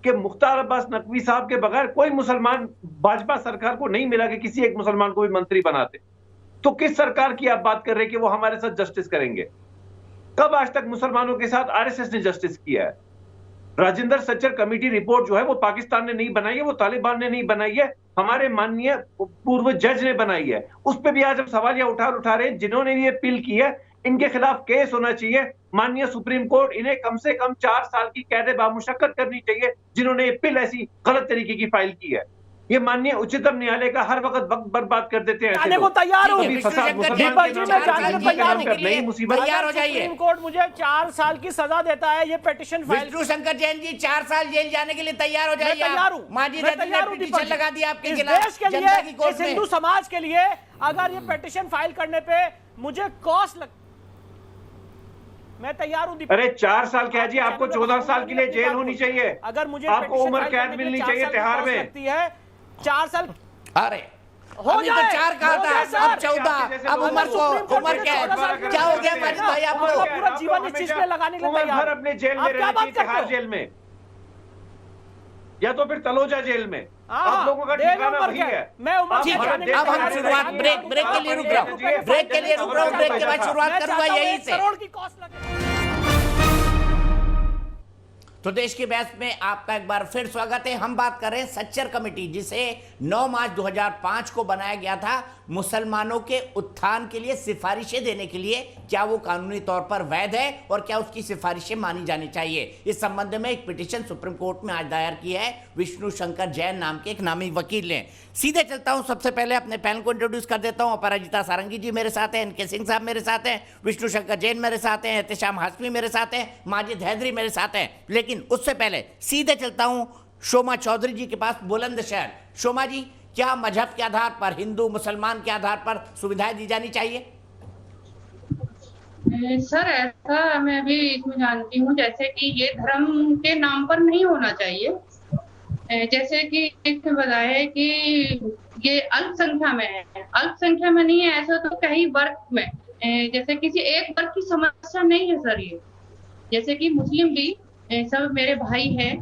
कि मुख्तार अब्बास नकवी साहब के बगैर कोई मुसलमान भाजपा सरकार को नहीं मिला कि किसी एक मुसलमान को भी मंत्री बनाते। तो किस सरकार की आप बात कर रहे हैं कि वो हमारे साथ जस्टिस करेंगे? कब आज तक मुसलमानों के साथ आरएसएस ने जस्टिस किया है? राजेंद्र सच्चर कमेटी रिपोर्ट जो है वो पाकिस्तान ने नहीं बनाई है, वो तालिबान ने नहीं बनाई है, हमारे माननीय पूर्व जज ने बनाई है। उस पर भी आज हम सवालिया उठा रहे हैं। जिन्होंने ये अपील की है इनके खिलाफ केस होना चाहिए। माननीय सुप्रीम कोर्ट इन्हें कम से कम 4 साल की कैद बामुशक्कत करनी चाहिए जिन्होंने ये बिल ऐसी गलत तरीके की फाइल की है। ये माननीय उच्चतम न्यायालय का हर वक्त वक्त बर्बाद कर देते हैं। जाने को तैयार हूँ कभी फसाद मुसलमान दीपक के जी, नाम मैं पर, जाने को धर्म के तैयार नाम पर नई मुसीबत। तैयार हो जाइए। सुप्रीम कोर्ट मुझे 4 साल की सजा देता है ये पिटीशन फाइल। विष्णु शंकर जैन जी 4 साल जेल जाने के लिए तैयार हो जाइए। मैं तैयार हूँ, माजी मैं रतन ने तैयार हूँ पिटीशन दीपक जी। लगा दिया आपके इस खिलाफ देश के जनता की लिए, कोर्ट इस में। हिंदू समाज के लिए अगर ये पिटीशन फाइल करने पे मुझे कॉस्ट लग, मैं तैयार हूँ दीपक। अरे 4 साल क्या जी, आपको 14 साल के लिए जेल होनी चाहिए। अगर मुझे आपको उम्र कैद मिलनी चाहिए तिहाड़ में। 4 साल अरे हो अभी तो जाए, 4 कहा हो था, जाए अब सर। 14। अब उम्र क्या है? क्या हो गया माजिद भाई आपको? पूरा जीवन इस चीज पे लगाने के लिए उम्र तैयार भर अपने जेल में रहना चाहिए, तिहाड़ जेल में, या तो फिर तलोजा जेल में। आप लोगों का ठिकाना वही है। मैं उम्र ठीक है, अब हम शुरुआत ब्रेक के लिए रुक रहा हूँ, ब्रेक के लिए रुक रहा हूँ, ब्रेक के बाद शुरुआत करूंगा यहीं से। करोड़ की कॉस्ट लगे। तो देश की बहस में आपका एक बार फिर स्वागत है। हम बात कर रहे हैं सच्चर कमेटी, जिसे 9 मार्च 2005 को बनाया गया था मुसलमानों के उत्थान के लिए, सिफारिशें देने के लिए। क्या वो कानूनी तौर पर वैध है और क्या उसकी सिफारिशें मानी जानी चाहिए, इस संबंध में एक पिटीशन सुप्रीम कोर्ट में आज दायर की है विष्णु शंकर जैन नाम के एक नामी वकील ने। सीधे चलता हूं, सबसे पहले अपने पैनल को इंट्रोड्यूस कर देता हूं। अपराजिता सारंगी जी मेरे साथ हैं, एनके सिंह साहब मेरे साथ हैं, विष्णु शंकर जैन मेरे साथ हैं, एहतेशाम हाशमी मेरे साथ हैं, माजिद हैदरी मेरे साथ हैं। लेकिन उससे पहले सीधे चलता हूं शोमा चौधरी जी के पास, बुलंदशहर। शोमा जी, क्या मजहब के आधार पर, हिंदू मुसलमान के आधार पर सुविधाएं दी जानी चाहिए? सर ऐसा मैं भी इसमें जानती हूँ, जैसे कि ये धर्म के नाम पर नहीं होना चाहिए। जैसे कि एक बताया है कि ये अल्पसंख्या में है, अल्पसंख्या में नहीं है, ऐसा तो कई वर्ग में, जैसे किसी एक वर्ग की समस्या नहीं है सर ये। जैसे कि मुस्लिम भी सब मेरे भाई हैं,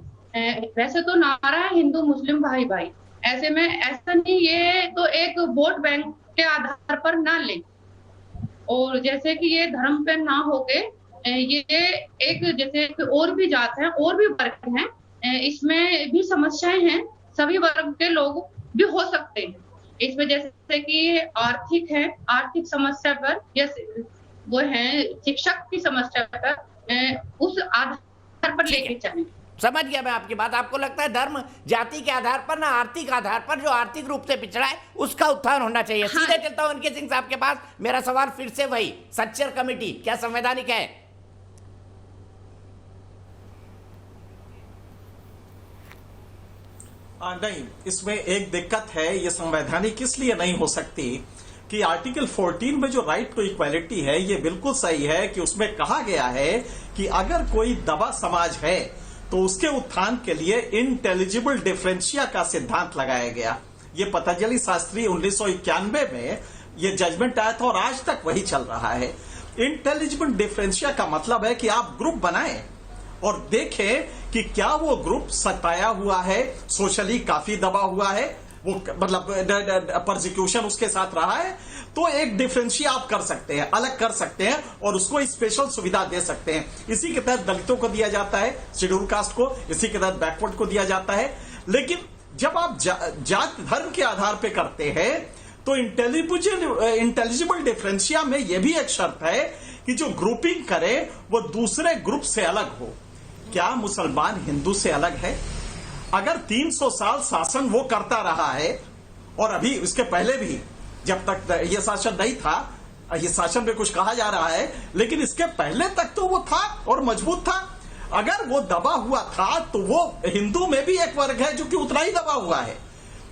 वैसे तो नारा है हिंदू मुस्लिम भाई भाई, ऐसे में ऐसा नहीं, ये तो एक वोट बैंक के आधार पर ना ले। और जैसे कि ये धर्म पे ना होके ये एक, जैसे और भी जात हैं और भी वर्ग हैं, इसमें भी समस्याएं हैं, सभी वर्ग के लोग भी हो सकते हैं इसमें। जैसे कि आर्थिक है, आर्थिक समस्या पर या वो है शिक्षक की समस्या पर, उस आधार पर लेके चलें। समझ गया मैं आपकी बात। आपको लगता है धर्म जाति के आधार पर ना, आर्थिक आधार पर, जो आर्थिक रूप से पिछड़ा है उसका उत्थान होना चाहिए। हाँ। सीधे चलता हूं एनके सिंह साहब के पास। मेरा सवाल फिर से वही, सच्चर कमेटी क्या संवैधानिक है? नहीं, इसमें एक दिक्कत है। ये संवैधानिक इसलिए नहीं हो सकती कि आर्टिकल 14 में जो राइट टू इक्वालिटी है, ये बिल्कुल सही है कि उसमें कहा गया है कि अगर कोई दबा समाज है तो उसके उत्थान के लिए इंटेलिजिबल डिफरेंशिया का सिद्धांत लगाया गया। ये पतंजलि शास्त्री 1991 में ये जजमेंट आया था और आज तक वही चल रहा है। इंटेलिजिबल डिफरेंशिया का मतलब है कि आप ग्रुप बनाएं और देखें कि क्या वो ग्रुप सताया हुआ है, सोशली काफी दबा हुआ है, वो मतलब परसिक्यूशन उसके साथ रहा है, तो एक डिफरेंशिया आप कर सकते हैं, अलग कर सकते हैं और उसको स्पेशल सुविधा दे सकते हैं। इसी के तहत दलितों को दिया जाता है, शेड्यूल कास्ट को, इसी के तहत बैकवर्ड को दिया जाता है। लेकिन जब आप जात धर्म के आधार पे करते हैं तो इंटेलिजिबल डिफरेंशिया में यह भी एक शर्त है कि जो ग्रुपिंग करे वो दूसरे ग्रुप से अलग हो। क्या मुसलमान हिंदू से अलग है? अगर 300 साल शासन वो करता रहा है, और अभी इसके पहले भी जब तक ये शासन नहीं था, ये शासन में कुछ कहा जा रहा है, लेकिन इसके पहले तक तो वो था और मजबूत था। अगर वो दबा हुआ था तो वो हिंदू में भी एक वर्ग है जो कि उतना ही दबा हुआ है,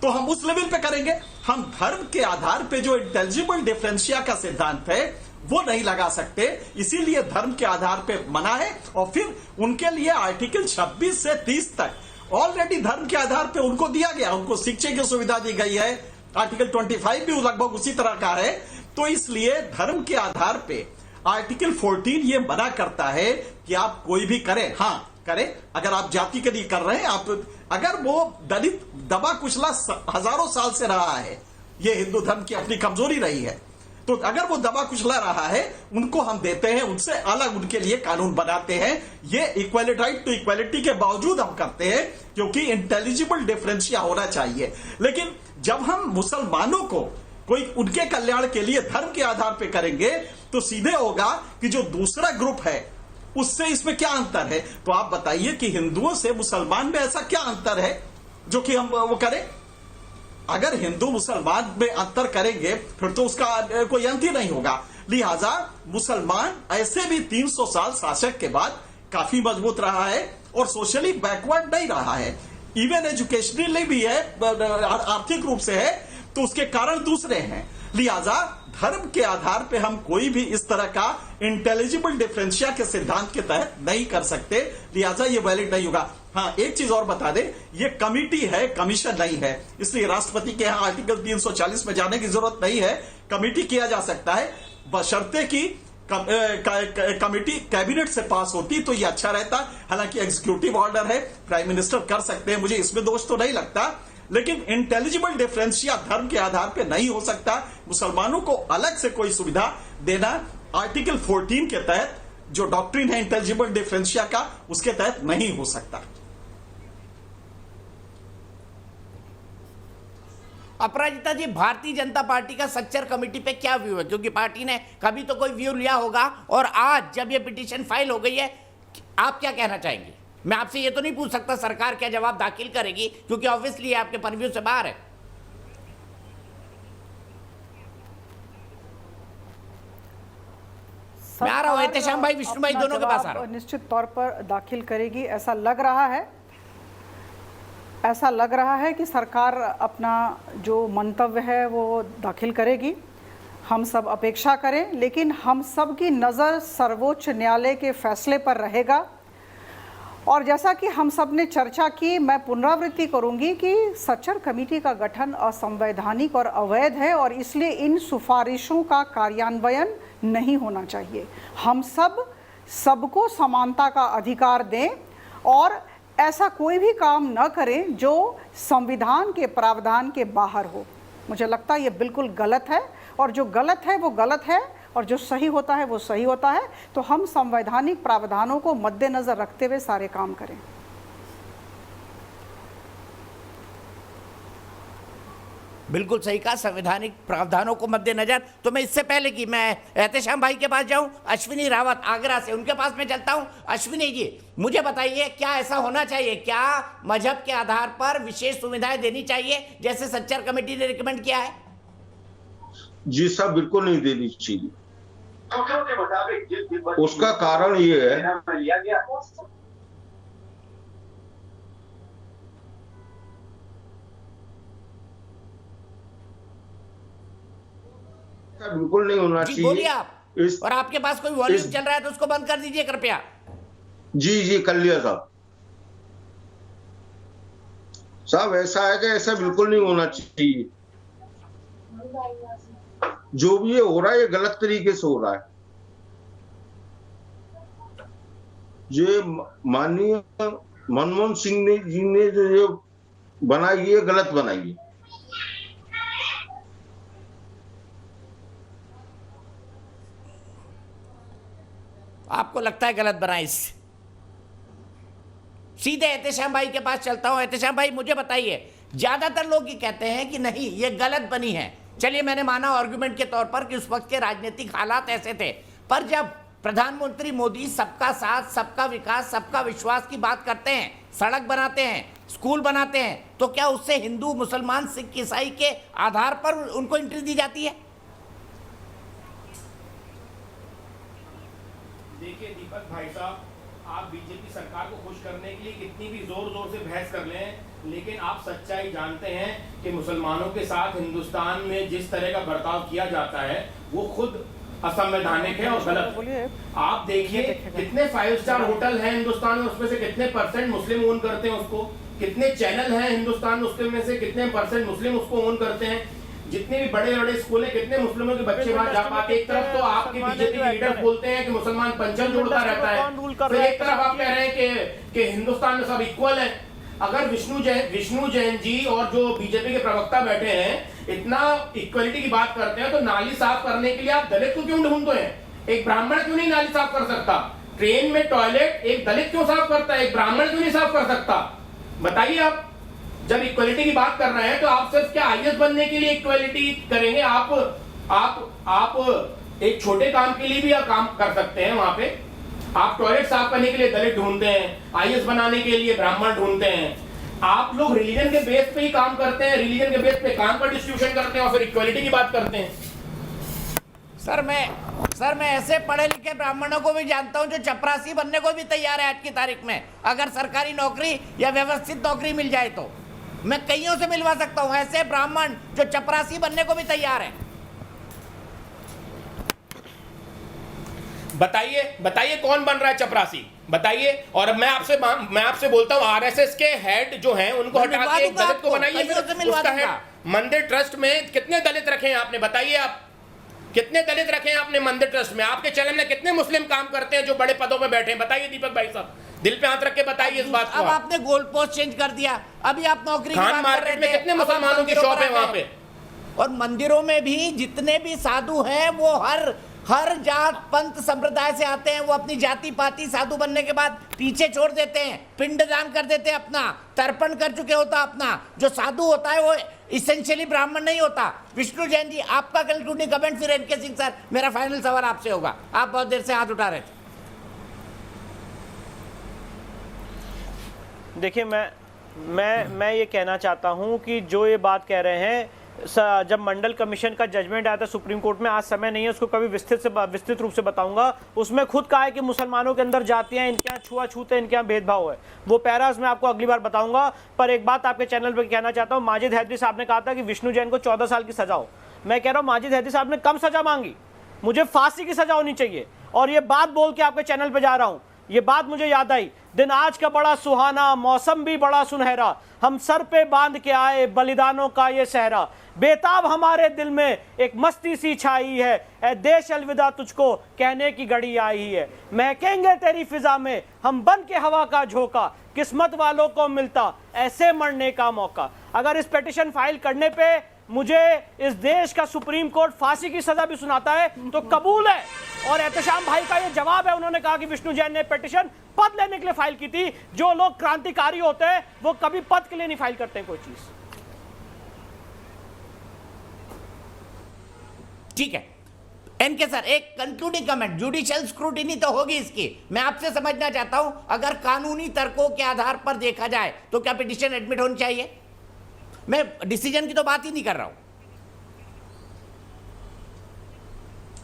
तो हम उस लेवल पे करेंगे। हम धर्म के आधार पे जो इंटेलिजिबल डिफरेंशिया का सिद्धांत है वो नहीं लगा सकते, इसीलिए धर्म के आधार पे मना है। और फिर उनके लिए आर्टिकल 26 से 30 तक ऑलरेडी धर्म के आधार पे उनको दिया गया, उनको शिक्षा की सुविधा दी गई है। आर्टिकल 25 भी लगभग उसी तरह का है। तो इसलिए धर्म के आधार पे आर्टिकल 14 ये मना करता है कि आप कोई भी करें, हाँ करें, अगर आप जाति के लिए कर रहे हैं, आप अगर वो दलित दबा कुचला हजारों साल से रहा है, ये हिंदू धर्म की अपनी कमजोरी रही है, तो अगर वो दबा कुचला रहा है उनको हम देते हैं, उनसे अलग उनके लिए कानून बनाते हैं। ये इक्वालिटी, राइट टू इक्वालिटी के बावजूद हम करते हैं क्योंकि इंटेलिजिबल डिफरेंशिया होना चाहिए। लेकिन जब हम मुसलमानों को कोई उनके कल्याण के लिए धर्म के आधार पर करेंगे तो सीधे होगा कि जो दूसरा ग्रुप है उससे इसमें क्या अंतर है। तो आप बताइए कि हिंदुओं से मुसलमान में ऐसा क्या अंतर है जो कि हम वो करें? अगर हिंदू मुसलमान में अंतर करेंगे फिर तो उसका कोई अंत ही नहीं होगा। लिहाजा मुसलमान ऐसे भी 300 साल शासक के बाद काफी मजबूत रहा है और सोशली बैकवर्ड नहीं रहा है, इवन एजुकेशनली भी है, आर्थिक रूप से है, तो उसके कारण दूसरे हैं। लिहाजा धर्म के आधार पे हम कोई भी इस तरह का इंटेलिजिबल डिफरेंशिया के सिद्धांत के तहत नहीं कर सकते, लिहाजा ये वैलिड नहीं होगा। हाँ, एक चीज और बता दें, ये कमिटी है, कमीशन नहीं है, इसलिए राष्ट्रपति के यहाँ आर्टिकल 340 में जाने की जरूरत नहीं है। कमिटी किया जा सकता है बशर्ते कि कमिटी कैबिनेट से पास होती तो ये अच्छा रहता। हालांकि एग्जीक्यूटिव ऑर्डर है, प्राइम मिनिस्टर कर सकते हैं, मुझे इसमें दोष तो नहीं लगता, लेकिन इंटेलिजिबल डिफरेंशिया धर्म के आधार पर नहीं हो सकता। मुसलमानों को अलग से कोई सुविधा देना आर्टिकल 14 के तहत जो डॉक्ट्रिन है इंटेलिजिबल डिफरेंशिया का, उसके तहत नहीं हो सकता। अपराजिता जी, भारतीय जनता पार्टी का सच्चर कमेटी पे क्या व्यू है? क्योंकि पार्टी ने कभी तो कोई व्यू लिया होगा और आज जब ये पिटीशन फाइल हो गई है, आप क्या कहना चाहेंगे? मैं आपसे ये तो नहीं पूछ सकता सरकार क्या जवाब दाखिल करेगी, क्योंकि ऑब्वियसली आपके परव्यू से बाहर है। मैं आ रहा हूं, एहतेशाम भाई, विष्णु भाई, दोनों के पास आ रहा हूं। निश्चित तौर पर दाखिल करेगी, ऐसा लग रहा है। ऐसा लग रहा है कि सरकार अपना जो मंतव्य है वो दाखिल करेगी। हम सब अपेक्षा करें, लेकिन हम सब की नज़र सर्वोच्च न्यायालय के फैसले पर रहेगा। और जैसा कि हम सब ने चर्चा की, मैं पुनरावृत्ति करूंगी कि सच्चर कमेटी का गठन असंवैधानिक और अवैध है और इसलिए इन सिफारिशों का कार्यान्वयन नहीं होना चाहिए। हम सबको समानता का अधिकार दें और ऐसा कोई भी काम न करें जो संविधान के प्रावधान के बाहर हो। मुझे लगता है ये बिल्कुल गलत है, और जो गलत है वो गलत है और जो सही होता है वो सही होता है। तो हम संवैधानिक प्रावधानों को मद्देनजर रखते हुए सारे काम करें। बिल्कुल सही कहा, संवैधानिक प्रावधानों को मद्देनजर। तो मैं इससे पहले कि मैं एहतेशाम भाई के पास जाऊं, अश्विनी रावत आगरा से, उनके पास मैं चलता हूं। अश्विनी जी, मुझे बताइए, क्या ऐसा होना चाहिए? क्या मजहब के आधार पर विशेष सुविधाएं देनी चाहिए जैसे सच्चर कमेटी ने रिकमेंड किया है? जी साहब, बिल्कुल नहीं देनी चाहिए। उसका कारण ये है, बिल्कुल नहीं होना चाहिए। बोलिए आप। और आपके पास कोई वॉल्यूम चल रहा है तो उसको बंद कर दीजिए कृपया। जी कर लिया साहब, ऐसा है कि ऐसा बिल्कुल नहीं होना चाहिए। जो भी ये हो रहा है ये गलत तरीके से हो रहा है। ये माननीय मनमोहन सिंह जी ने जो ये बनाई है गलत बनाई है। आपको लगता है गलत बनाई? सीधे एहतेशाम भाई के पास चलता हूं। एहतेशाम भाई, मुझे बताइए, ज्यादातर लोग ये कहते हैं कि नहीं ये गलत बनी है। चलिए, मैंने माना आर्गुमेंट के तौर पर कि उस वक्त के राजनीतिक हालात ऐसे थे, पर जब प्रधानमंत्री मोदी सबका साथ, सबका विकास, सबका विश्वास की बात करते हैं, सड़क बनाते हैं, स्कूल बनाते हैं, तो क्या उससे हिंदू, मुसलमान, सिख, ईसाई के आधार पर उनको एंट्री दी जाती है? देखिए दीपक भाई साहब, आप बीजेपी सरकार को खुश करने के लिए कितनी भी जोर से बहस कर लें, लेकिन आप सच्चाई जानते हैं कि मुसलमानों के साथ हिंदुस्तान में जिस तरह का बर्ताव किया जाता है वो खुद असंवैधानिक है और गलत है। आप देखिए कितने 5 स्टार होटल हैं हिंदुस्तान में, उसमें से कितने परसेंट मुस्लिम ओन करते हैं उसको, कितने चैनल हैं हिंदुस्तान में, उसके में से कितने परसेंट मुस्लिम उसको ओन करते हैं, जितने भी बड़े बड़े स्कूल है, कितने मुस्लिमों के बच्चे वहां जा पाते। एक तरफ तो आपके बीजेपी के लीडर बोलते हैं कि मुसलमान पंचम जोड़ता रहता है, फिर एक तरफ आप कह रहे हैं कि हिंदुस्तान में सब इक्वल है। अगर विष्णु जैन जी और जो बीजेपी के प्रवक्ता बैठे हैं इतना इक्वलिटी की बात करते हैं, तो नाली साफ करने के लिए आप दलित को क्यों ढूंढते हैं? एक ब्राह्मण क्यों नहीं नाली साफ कर सकता? ट्रेन में टॉयलेट एक दलित क्यों साफ करता है, एक ब्राह्मण क्यों नहीं साफ कर सकता? बताइए आप। जब इक्वलिटी की बात कर रहे हैं तो आप सिर्फ क्या आईएएस बनने के लिए इक्वलिटी करेंगे? आप एक छोटे काम के लिए भी आप काम कर सकते हैं। वहां पे आप टॉयलेट साफ करने के लिए दलित ढूंढते हैं, आईएएस बनाने के लिए ब्राह्मण ढूंढते हैं। आप लोग रिलीजन के बेस पे ही काम करते हैं, रिलीजन के बेस पे काम का डिस्ट्रीब्यूशन करते हैं और फिर इक्वालिटी की बात करते हैं। सर मैं ऐसे पढ़े लिखे ब्राह्मणों को भी जानता हूं जो चपरासी बनने को भी तैयार है आज की तारीख में, अगर सरकारी नौकरी या व्यवस्थित नौकरी मिल जाए तो मैं कईयों से मिलवा सकता हूं ऐसे ब्राह्मण जो चपरासी बनने को भी तैयार है। बताइए कौन बन रहा है चपरासी, बताइए। और मैं आपसे बोलता हूं आरएसएस के हेड जो हैं उनको हटा के एक दलित को बनाइए, फिर उसका हेड। मंदिर ट्रस्ट में कितने दलित रखे हैं आपने, बताइए आप कितने दलित रखे हैं आपने मंदिर ट्रस्ट में? आपके चैनल में कितने मुस्लिम काम करते हैं जो बड़े पदों पे बैठे हैं? बताइए दीपक भाई साहब, दिल पे हाथ रख के बताइए इस बात को। अब आपने गोल पोस्ट चेंज कर दिया, अभी आप नौकरी की बात कर रहे मार्केट में थे, कितने मुसलमानों की शॉप है वहां पे? और मंदिरों में भी जितने भी साधु हैं वो हर जात पंथ संप्रदाय से आते हैं। वो अपनी जाति पाति साधु बनने के बाद पीछे छोड़ देते हैं, पिंडदान कर देते हैं, अपना तर्पण कर चुके होता अपना। जो साधु होता है वो इसेंशियली ब्राह्मण नहीं होता। विष्णु जैन जी, आपका कंक्लूडिंग कमेंट, फिर एनके सिंह सर मेरा फाइनल सवाल आपसे होगा। आप बहुत देर से हाथ उठा रहे थे। देखिए मैं ये कहना चाहता हूं कि जो ये बात कह रहे हैं, जब मंडल कमीशन का जजमेंट आया था सुप्रीम कोर्ट में, आज समय नहीं है उसको कभी विस्तृत रूप से बताऊंगा। उसमें खुद कहा है कि मुसलमानों के अंदर जातियां, इनके यहाँ छुआछूत है, इनके यहाँ भेदभाव है। वो पैराज मैं आपको अगली बार बताऊंगा। पर एक बात आपके चैनल पर कहना चाहता हूँ, माजिद हैदरी साहब ने कहा था कि विष्णु जैन को 14 साल की सजा हो। मैं कह रहा हूँ माजिद हैदरी साहब ने कम सजा मांगी, मुझे फांसी की सजा होनी चाहिए। और ये बात बोल के आपके चैनल पर जा रहा हूँ, ये बात मुझे याद आई। दिन आज का बड़ा सुहाना, मौसम भी बड़ा सुनहरा, हम सर पे बांध के आए बलिदानों का ये सहरा। बेताब हमारे दिल में एक मस्ती सी छाई है, ऐ देश अलविदा तुझको कहने की घड़ी आई है। महकेंगे तेरी फिजा में हम बन के हवा का झोंका, किस्मत वालों को मिलता ऐसे मरने का मौका। अगर इस पिटीशन फाइल करने पे मुझे इस देश का सुप्रीम कोर्ट फांसी की सजा भी सुनाता है तो कबूल है। और एहतशाम भाई का ये जवाब है, उन्होंने कहा कि विष्णु जैन ने पिटीशन पद लेने के लिए फाइल की थी। जो लोग क्रांतिकारी होते हैं वो कभी पद के लिए नहीं फाइल करते हैं कोई चीज। ठीक है एनके सर, एक कंक्लूडिंग कमेंट। जुडिशियल स्क्रूटिनी तो होगी इसकी, मैं आपसे समझना चाहता हूं अगर कानूनी तर्कों के आधार पर देखा जाए तो क्या पिटीशन एडमिट होनी चाहिए? मैं डिसीजन की तो बात ही नहीं कर रहा हूं।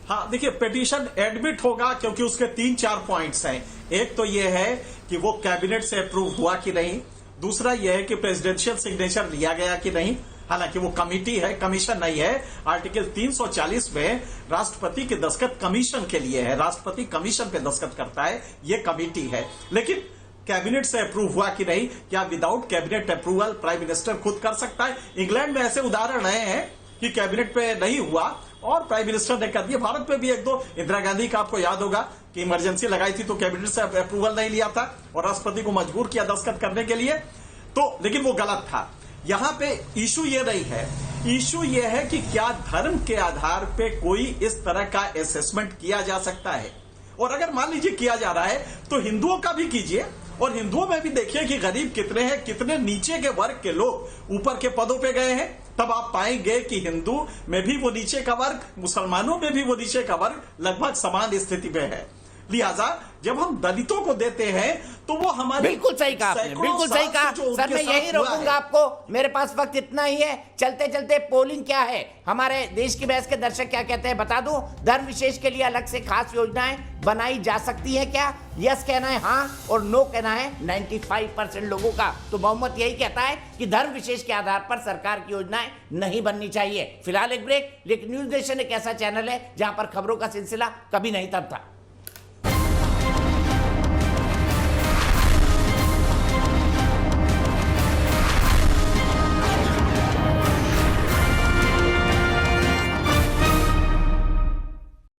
हाँ देखिए, पिटीशन एडमिट होगा क्योंकि उसके 3-4 पॉइंट्स हैं। एक तो यह है कि वो कैबिनेट से अप्रूव हुआ कि नहीं, दूसरा यह है कि प्रेसिडेंशियल सिग्नेचर लिया गया कि नहीं, हालांकि वो कमिटी है, कमीशन नहीं है। आर्टिकल 340 में राष्ट्रपति के दस्तखत कमीशन के लिए है, राष्ट्रपति कमीशन पे दस्तखत करता है, ये कमिटी है। लेकिन कैबिनेट से अप्रूव हुआ कि नहीं, क्या without cabinet approval prime minister खुद कर सकता है? इंग्लैंड में ऐसे उदाहरण रहे हैं कि कैबिनेट पे नहीं हुआ और प्राइम मिनिस्टर ने कर दिया। भारत में भी 1-2, इंदिरा गांधी का आपको याद होगा कि इमरजेंसी लगाई थी तो कैबिनेट से अप्रूवल नहीं लिया था और राष्ट्रपति को मजबूर किया दस्तखत करने के लिए, तो लेकिन वो गलत था। यहां पे इशू ये नहीं है, इशू ये है कि क्या धर्म के आधार पे कोई इस तरह का असेसमेंट किया जा सकता है। और अगर मान लीजिए किया जा रहा है तो हिंदुओं का भी कीजिए, और हिंदुओं में भी देखिए कि गरीब कितने हैं, कितने नीचे के वर्ग के लोग ऊपर के पदों पे गए हैं। तब आप पाएंगे कि हिंदू में भी वो नीचे का वर्ग, मुसलमानों में भी वो नीचे का वर्ग लगभग समान स्थिति में है। लिहाजा जब हम दलितों को देते हैं तो वो हमारे बिल्कुल सही कहा आपने, बिल्कुल सही कहा सर। मैं यही रोकूंगा आपको, मेरे पास वक्त इतना ही है। चलते चलते पोलिंग क्या है, हमारे देश की बहस के दर्शक क्या कहते हैं बता दूं। धर्म विशेष के लिए अलग से खास योजनाएं बनाई जा सकती है क्या? यस कहना है हाँ, और नो कहना है 95% लोगों का। तो बहुमत यही कहता है कि धर्म विशेष के आधार पर सरकार की योजनाएं नहीं बननी चाहिए। फिलहाल एक ब्रेक, लेकिन न्यूज नेशन एक ऐसा चैनल है जहां पर खबरों का सिलसिला कभी नहीं थमता।